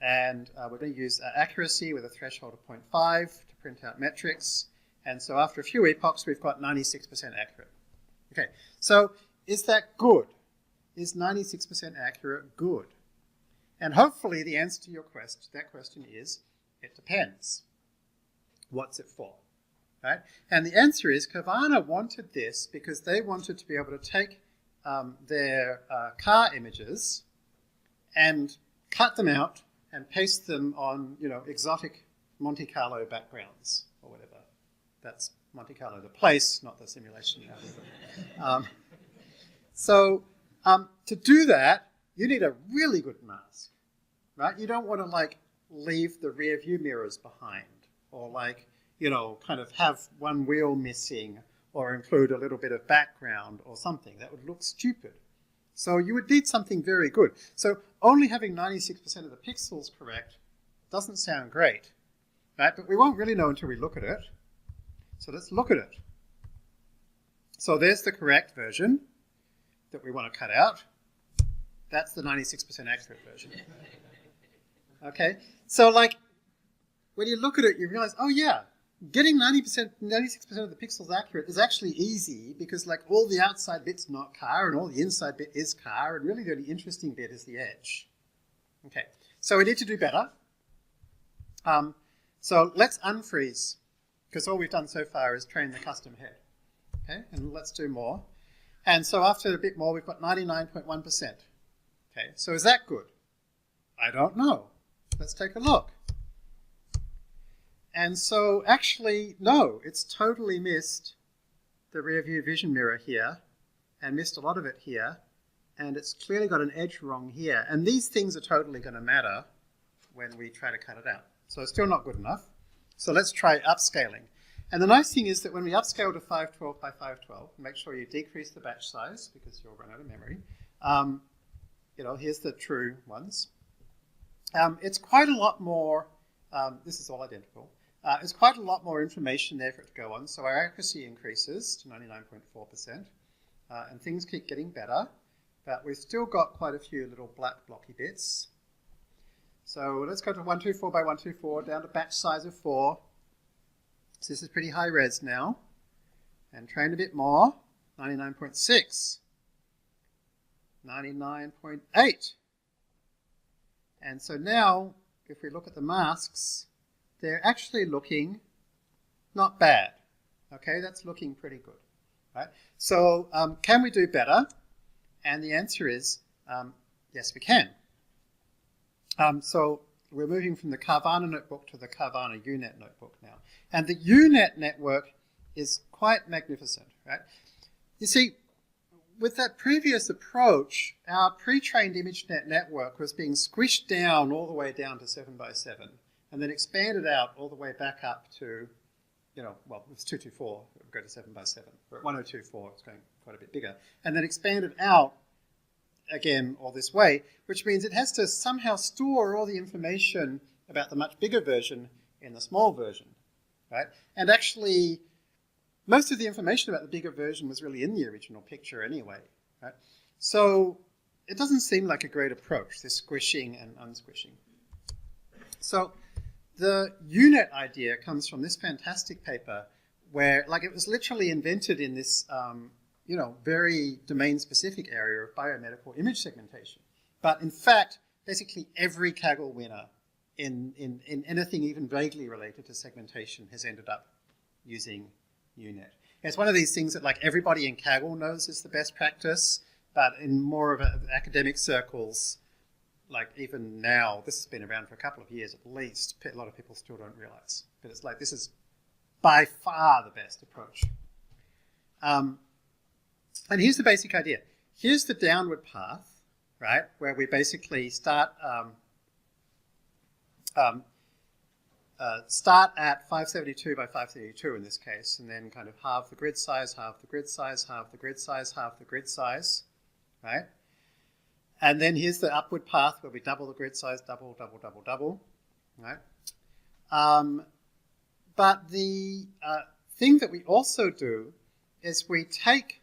And we're going to use accuracy with a threshold of 0.5 to print out metrics. And so after a few epochs, we've got 96% accurate. Okay, so is that good? Is 96% accurate good? And hopefully the answer to that question is, it depends. What's it for? Right? And the answer is Carvana wanted this because they wanted to be able to take their car images and cut them out and paste them on, exotic Monte Carlo backgrounds or whatever. That's Monte Carlo, the place, not the simulation. So to do that, you need a really good mask, right? You don't want to like leave the rear view mirrors behind, or like, kind of have one wheel missing, or include a little bit of background or something. That would look stupid. So you would need something very good. So only having 96% of the pixels correct doesn't sound great, right? But we won't really know until we look at it. So let's look at it. So there's the correct version that we want to cut out. That's the 96% accurate version. Okay, so like when you look at it, you realize, oh yeah, getting 96% of the pixels accurate is actually easy because like all the outside bit's not car and all the inside bit is car, and really the only interesting bit is the edge. Okay, so we need to do better. So let's unfreeze, because all we've done so far is train the custom head. Okay, and let's do more. And so after a bit more, we've got 99.1%. Okay, so is that good? I don't know. Let's take a look. And so actually, no, it's totally missed the rear view vision mirror here and missed a lot of it here. And it's clearly got an edge wrong here. And these things are totally going to matter when we try to cut it out. So it's still not good enough. So let's try upscaling. And the nice thing is that when we upscale to 512 by 512, make sure you decrease the batch size because you'll run out of memory. Here's the true ones. It's quite a lot more, this is all identical. It's quite a lot more information there for it to go on. So our accuracy increases to 99.4%, and things keep getting better, but we've still got quite a few little black blocky bits. So let's go to 124 by 124, down to batch size of 4. So this is pretty high res now. And train a bit more, 99.6, 99.8. And so now, if we look at the masks, they're actually looking not bad. Okay, that's looking pretty good, right? So can we do better? And the answer is yes, we can. So we're moving from the Carvana notebook to the Carvana Unet notebook now. And the Unet network is quite magnificent, right? You see, with that previous approach, our pre-trained ImageNet network was being squished down all the way down to 7 by 7, and then expanded out all the way back up to, well, it's 224, it would go to 7 by 7. We're at 1024, it's going quite a bit bigger. And then expanded out again all this way, which means it has to somehow store all the information about the much bigger version in the small version, right? And actually, most of the information about the bigger version was really in the original picture anyway, right? So it doesn't seem like a great approach, this squishing and unsquishing. So the Unet idea comes from this fantastic paper where, like, it was literally invented in this very domain-specific area of biomedical image segmentation. But in fact, basically every Kaggle winner in anything even vaguely related to segmentation has ended up using Unet. It's one of these things that like everybody in Kaggle knows is the best practice, but in more of academic circles, like even now, this has been around for a couple of years at least, a lot of people still don't realize. But it's like this is by far the best approach. And here's the basic idea. Here's the downward path, right, where we basically start at 572 by 532 in this case, and then kind of halve the grid size, halve the grid size, halve the grid size, halve the grid size, right? And then here's the upward path where we double the grid size, double, double, double, double, right? But the thing that we also do is we take,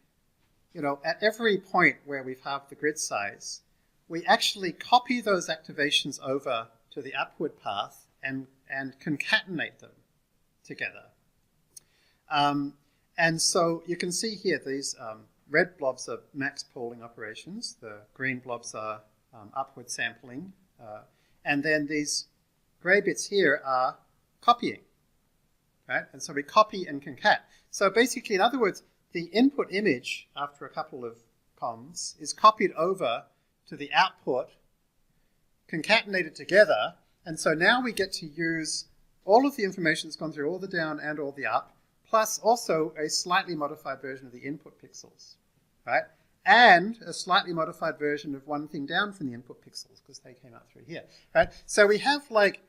at every point where we've halved the grid size, we actually copy those activations over to the upward path and concatenate them together. And so you can see here these red blobs are max pooling operations. The green blobs are upward sampling. And then these gray bits here are copying, right? And so we copy and concat. So basically, in other words, the input image after a couple of convs is copied over to the output, concatenated together. And so now we get to use all of the information that's gone through all the down and all the up, plus also a slightly modified version of the input pixels, right? And a slightly modified version of one thing down from the input pixels because they came out through here, right? So we have like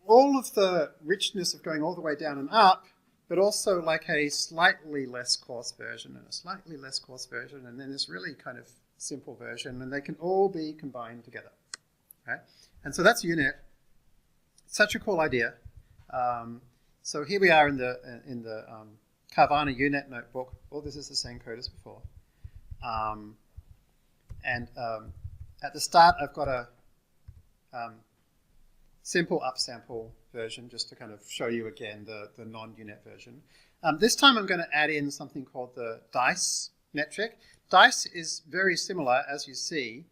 all of the richness of going all the way down and up, but also like a slightly less coarse version and a slightly less coarse version, and then this really kind of simple version, and they can all be combined together, right? And so that's Unet. Such a cool idea. So here we are in the Carvana Unet notebook. All this is the same code as before. And at the start, I've got a simple upsample version just to kind of show you again the non-Unet version. This time I'm going to add in something called the dice metric. Dice is very similar, as you see,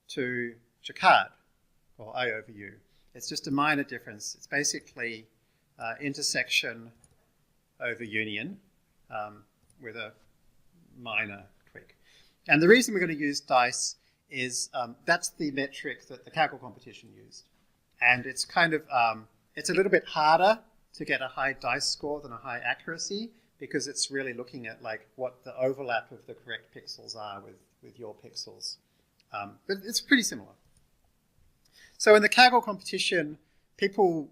to Jacquard, or I over U. It's just a minor difference. It's basically intersection over union with a minor tweak. And the reason we're going to use dice is that's the metric that the Kaggle competition used. And it's kind of, it's a little bit harder to get a high dice score than a high accuracy because it's really looking at like what the overlap of the correct pixels are with your pixels. But it's pretty similar. So in the Kaggle competition, people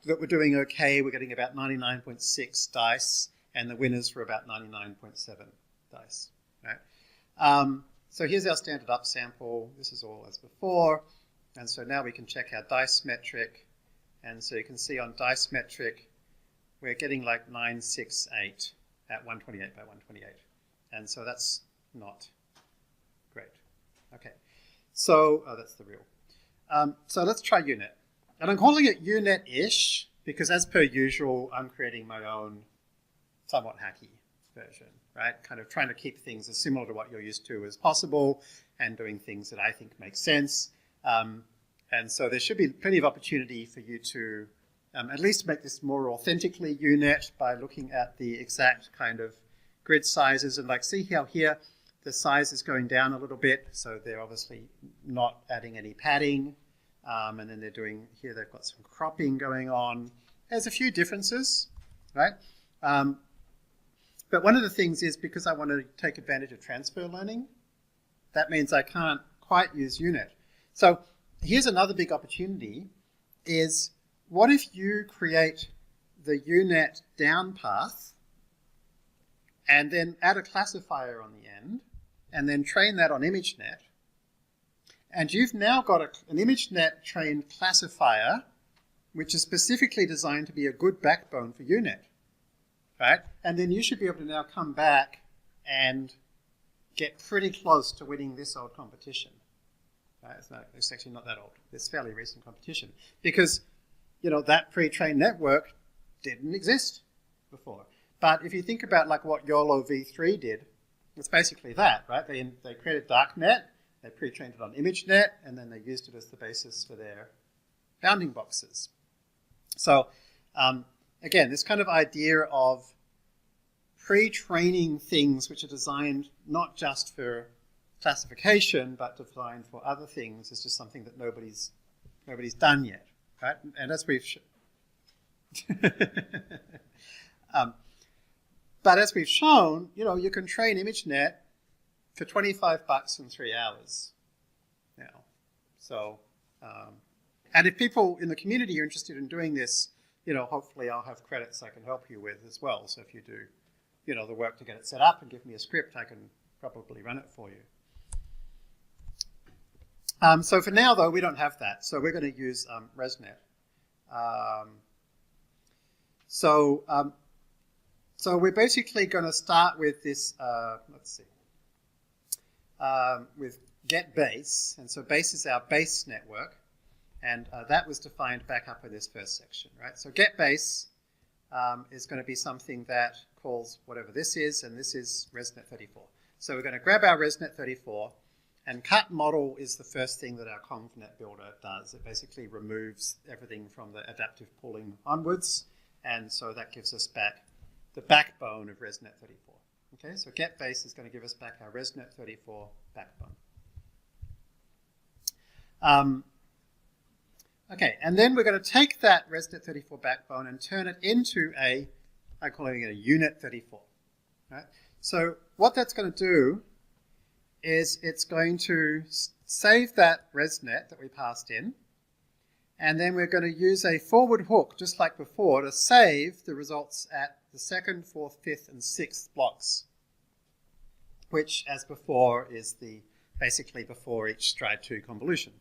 that were doing okay were getting about 99.6 dice, and the winners were about 99.7 dice. Right? So here's our standard upsample. This is all as before. And so now we can check our dice metric. And so you can see on dice metric, we're getting like 968 at 128 by 128. And so that's not great. Okay, so that's the real. So let's try Unet. And I'm calling it Unet-ish because as per usual, I'm creating my own somewhat hacky version, right? Kind of trying to keep things as similar to what you're used to as possible and doing things that I think make sense. And so there should be plenty of opportunity for you to at least make this more authentically Unet by looking at the exact kind of grid sizes and like see how here the size is going down a little bit. So they're obviously not adding any padding. And then they're doing, here they've got some cropping going on. There's a few differences, right? But one of the things is because I want to take advantage of transfer learning, that means I can't quite use Unet. So here's another big opportunity is what if you create the Unet down path and then add a classifier on the end and then train that on ImageNet. And you've now got an ImageNet trained classifier which is specifically designed to be a good backbone for Unet, right? And then you should be able to now come back and get pretty close to winning this old competition. Right? It's actually not that old. It's fairly recent competition because, that pre-trained network didn't exist before. But if you think about like what YOLO v3 did It's basically that, right? They created darknet, they pre-trained it on ImageNet, and then they used it as the basis for their bounding boxes. So again, this kind of idea of pre-training things which are designed not just for classification, but designed for other things is just something that nobody's done yet, right? And as we've but as we've shown, you can train ImageNet for $25 in 3 hours now. So, and if people in the community are interested in doing this, hopefully I'll have credits I can help you with as well. So if you do, the work to get it set up and give me a script, I can probably run it for you. So for now, though, we don't have that. So we're going to use ResNet. So we're basically going to start with this, with get base. And so base is our base network. And that was defined back up in this first section, right? So get base is going to be something that calls whatever this is, and this is ResNet 34. So we're going to grab our ResNet 34, and cut model is the first thing that our convnet builder does. It basically removes everything from the adaptive pooling onwards, and so that gives us back the backbone of ResNet 34. Okay, so get base is going to give us back our ResNet 34 backbone. Okay, and then we're going to take that ResNet 34 backbone and turn it into I'm calling it a Unet 34. Right? So what that's going to do is it's going to save that ResNet that we passed in, and then we're going to use a forward hook, just like before, to save the results at the 2nd, 4th, 5th, and 6th blocks, which, as before, is basically before each stride 2 convolution.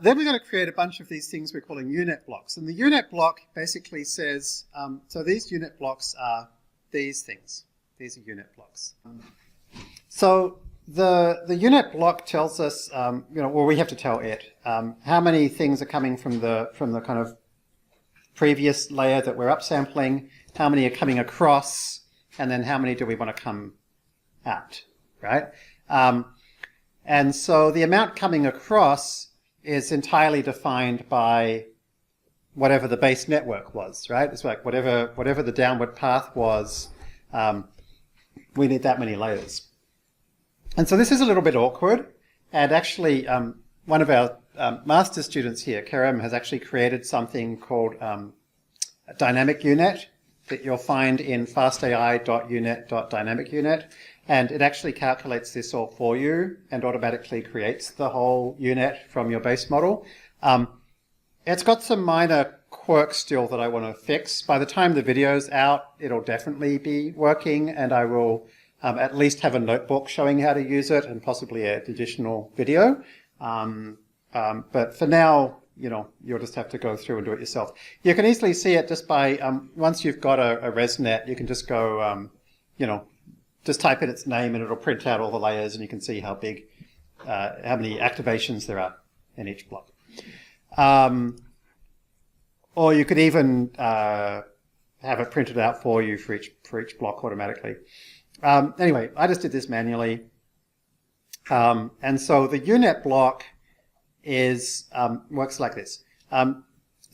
Then we're going to create a bunch of these things we're calling Unet blocks. And the Unet block basically says, so these Unet blocks are these things. These are Unet blocks. So the Unet block tells us, well, we have to tell it how many things are coming from the kind of previous layer that we're upsampling, how many are coming across, and then how many do we want to come out, right? And so the amount coming across is entirely defined by whatever the base network was, right? It's like whatever the downward path was, we need that many layers. And so this is a little bit awkward. And actually, one of our master students here, Kerem, has actually created something called a dynamic Unet that you'll find in fastai.unet.dynamic-unet. And it actually calculates this all for you and automatically creates the whole Unet from your base model. It's got some minor quirks still that I want to fix. By the time the video's out, it'll definitely be working, and I will at least have a notebook showing how to use it and possibly an additional video. But for now, you'll just have to go through and do it yourself. You can easily see it just by, once you've got a ResNet, you can just go, just type in its name and it'll print out all the layers, and you can see how big, how many activations there are in each block. Or you could even have it printed out for you for each block automatically. Anyway, I just did this manually. And so the Unet block works like this.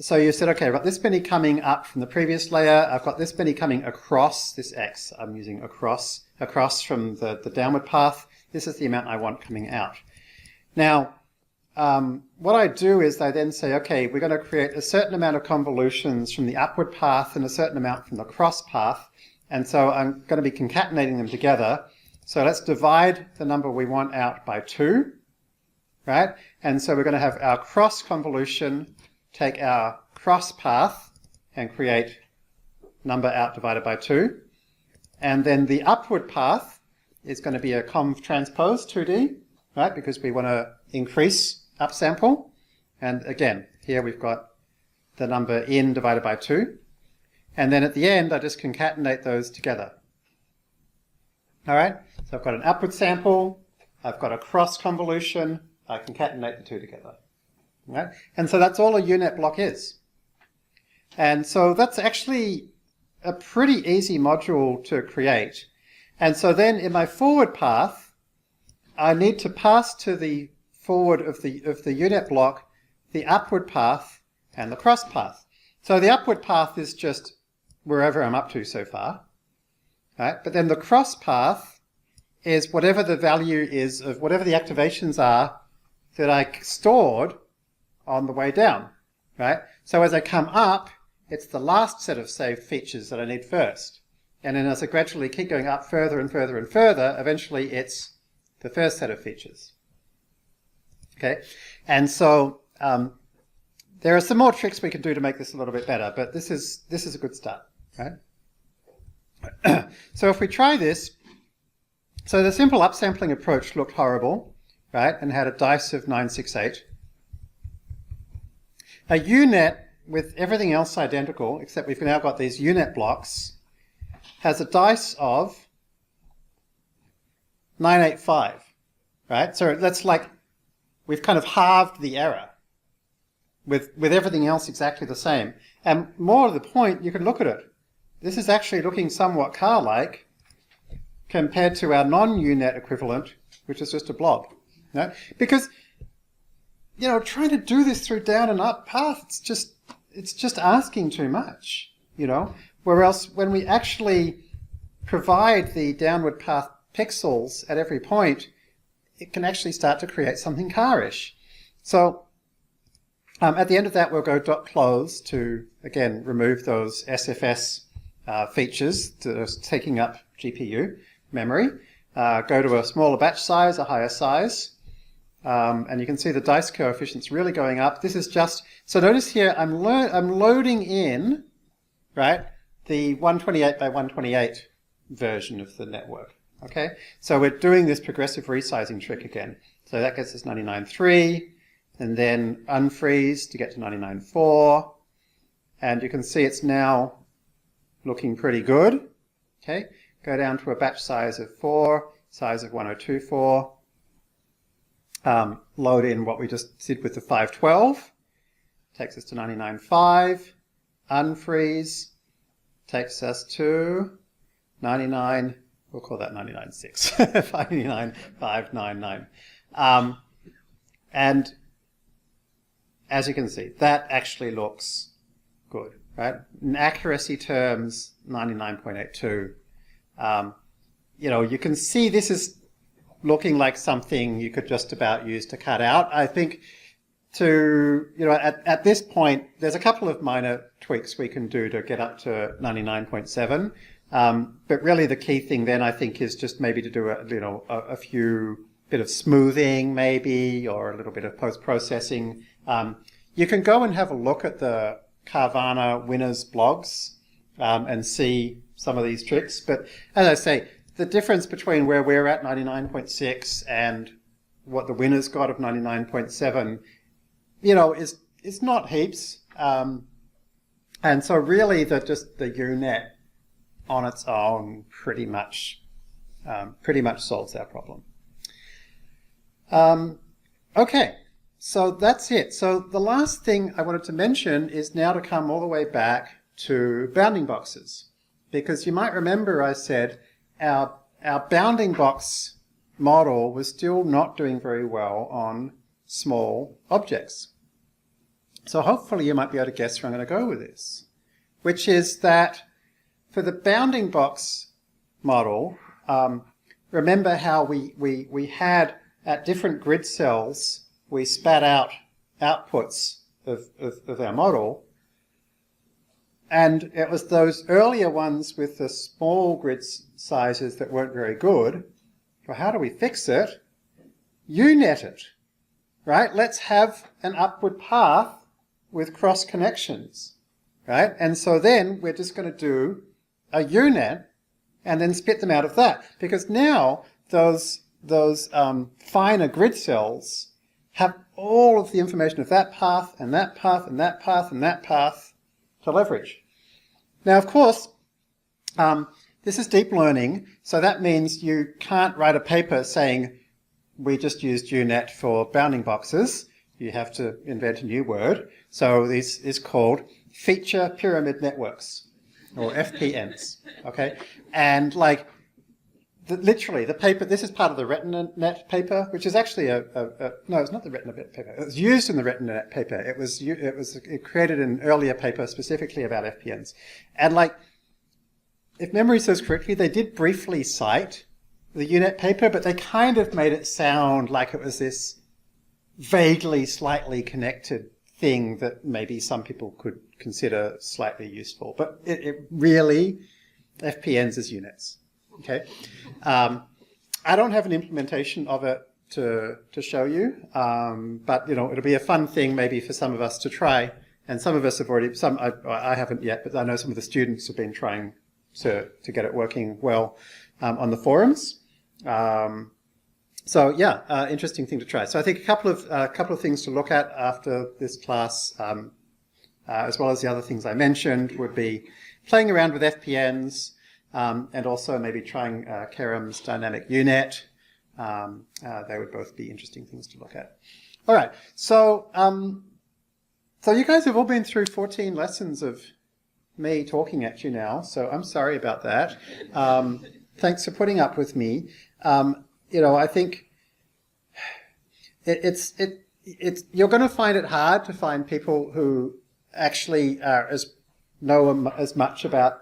So you said, okay, I've got this many coming up from the previous layer. I've got this many coming across this X. I'm using across from the downward path. This is the amount I want coming out. Now, what I do is I then say, okay, we're going to create a certain amount of convolutions from the upward path and a certain amount from the cross path. And so I'm going to be concatenating them together. So let's divide the number we want out by 2, right? And so we're going to have our cross convolution take our cross path and create number out divided by 2. And then the upward path is going to be a conv transpose 2D, right? Because we want to increase upsample. And again, here we've got the number in divided by 2. And then at the end, I just concatenate those together. All right, so I've got an upward sample, I've got a cross convolution, I concatenate the two together. All right? And so that's all a Unet block is. And so that's actually a pretty easy module to create. And so then in my forward path, I need to pass to the forward of the Unet block the upward path and the cross path. So the upward path is just wherever I'm up to so far, right? But then the cross path is whatever the value is of whatever the activations are that I stored on the way down, right? So as I come up, it's the last set of saved features that I need first. And then as I gradually keep going up further and further and further, eventually it's the first set of features. Okay, and so there are some more tricks we can do to make this a little bit better, but this is a good start, right? So if we try this, so the simple upsampling approach looked horrible, right, and had a dice of 968. A Unet with everything else identical, except we've now got these Unet blocks, has a dice of 985, right? So that's like, we've kind of halved the error with everything else exactly the same. And more to the point, you can look at it. This is actually looking somewhat car-like compared to our non-Unet equivalent, which is just a blob. You know? Because, you know, trying to do this through down and up path, it's just asking too much, you know? Whereas when we actually provide the downward path pixels at every point, it can actually start to create something car-ish. So at the end of that, we'll go .close to, again, remove those SFS features that are taking up GPU memory. Go to a smaller batch size, a higher size. And you can see the dice coefficients really going up. This is just, so notice here, I'm loading in, right, the 128 by 128 version of the network. Okay, so we're doing this progressive resizing trick again. So that gets us 99.3, and then unfreeze to get to 99.4. And you can see it's now looking pretty good. Okay, go down to a batch size of 4, size of 1024. Load in what we just did with the 512. Takes us to 99.5. Unfreeze takes us to 99. We'll call that 99.6, 599.599. And as you can see, that actually looks good, right? In accuracy terms, 99.82. You know, you can see this is looking like something you could just about use to cut out. I think to, you know, at this point, there's a couple of minor tweaks we can do to get up to 99.7. But really the key thing then, I think, is just maybe to do a few bit of smoothing maybe, or a little bit of post-processing. You can go and have a look at the Carvana winners blogs and see some of these tricks. But as I say, the difference between where we're at 99.6 and what the winners got of 99.7, you know, is not heaps. And so really just the Unet on its own pretty much solves our problem. Okay, so that's it. So the last thing I wanted to mention is now to come all the way back to bounding boxes. Because you might remember I said our bounding box model was still not doing very well on small objects. So hopefully you might be able to guess where I'm going to go with this, which is that for the bounding box model, remember how we had at different grid cells, we spat out outputs of our model. And it was those earlier ones with the small grid sizes that weren't very good. Well, how do we fix it? Unet it, right? Let's have an upward path with cross connections, right? And so then we're just going to do a Unet and then spit them out of that. Because now those finer grid cells have all of the information of that path and that path and that path and that path to leverage. Now, of course, this is deep learning, so that means you can't write a paper saying we just used Unet for bounding boxes. You have to invent a new word. So this is called feature pyramid networks, or FPNs, okay? And like, literally, the paper, this is part of the RNNs paper, which is actually no, it's not the RNNs paper. It was used in the RNNs paper. It was created in an earlier paper specifically about FPNs. And like, if memory serves correctly, they did briefly cite the Unet paper, but they kind of made it sound like it was this vaguely, slightly connected thing that maybe some people could consider slightly useful. But it really, FPNs is Unets. Okay, I don't have an implementation of it to show you, but it'll be a fun thing maybe for some of us to try. And some of us have already, I haven't yet, but I know some of the students have been trying to get it working well on the forums. So yeah, interesting thing to try. So I think a couple of things to look at after this class, as well as the other things I mentioned, would be playing around with FPNs, and also maybe trying Kerem's dynamic Unet. They would both be interesting things to look at. All right, so so you guys have all been through 14 lessons of me talking at you now, so I'm sorry about that. Thanks for putting up with me. I think it's you're going to find it hard to find people who actually know as much about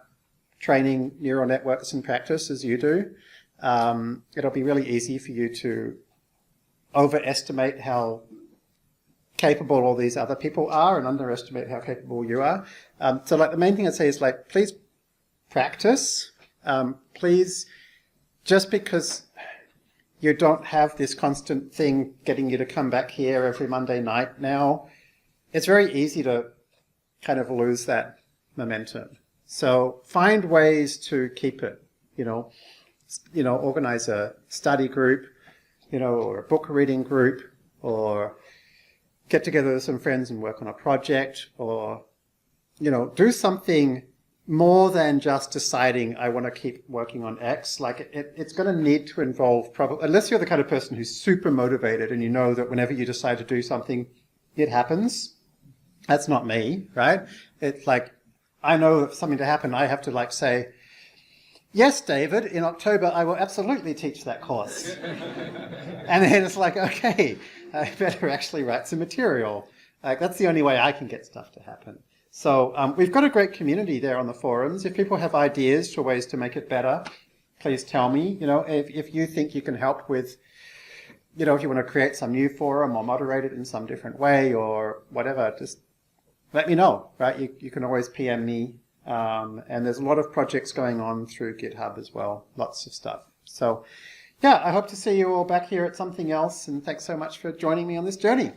training neural networks in practice as you do. It'll be really easy for you to overestimate how capable all these other people are and underestimate how capable you are. So like the main thing I'd say is like, please practice. Please, just because you don't have this constant thing getting you to come back here every Monday night now, it's very easy to kind of lose that momentum. So find ways to keep it, organize a study group, or a book reading group, or get together with some friends and work on a project, or, do something more than just deciding I want to keep working on X. Like it's going to need to involve unless you're the kind of person who's super motivated and you know that whenever you decide to do something, it happens. That's not me, right? It's like, I know that for something to happen, I have to say, yes, David, in October, I will absolutely teach that course. And then it's like, okay, I better actually write some material. That's the only way I can get stuff to happen. So we've got a great community there on the forums. If people have ideas for ways to make it better, please tell me. If you think you can help with, if you want to create some new forum or moderate it in some different way or whatever, just let me know, right? You can always PM me. And there's a lot of projects going on through GitHub as well, lots of stuff. So yeah, I hope to see you all back here at something else, and thanks so much for joining me on this journey.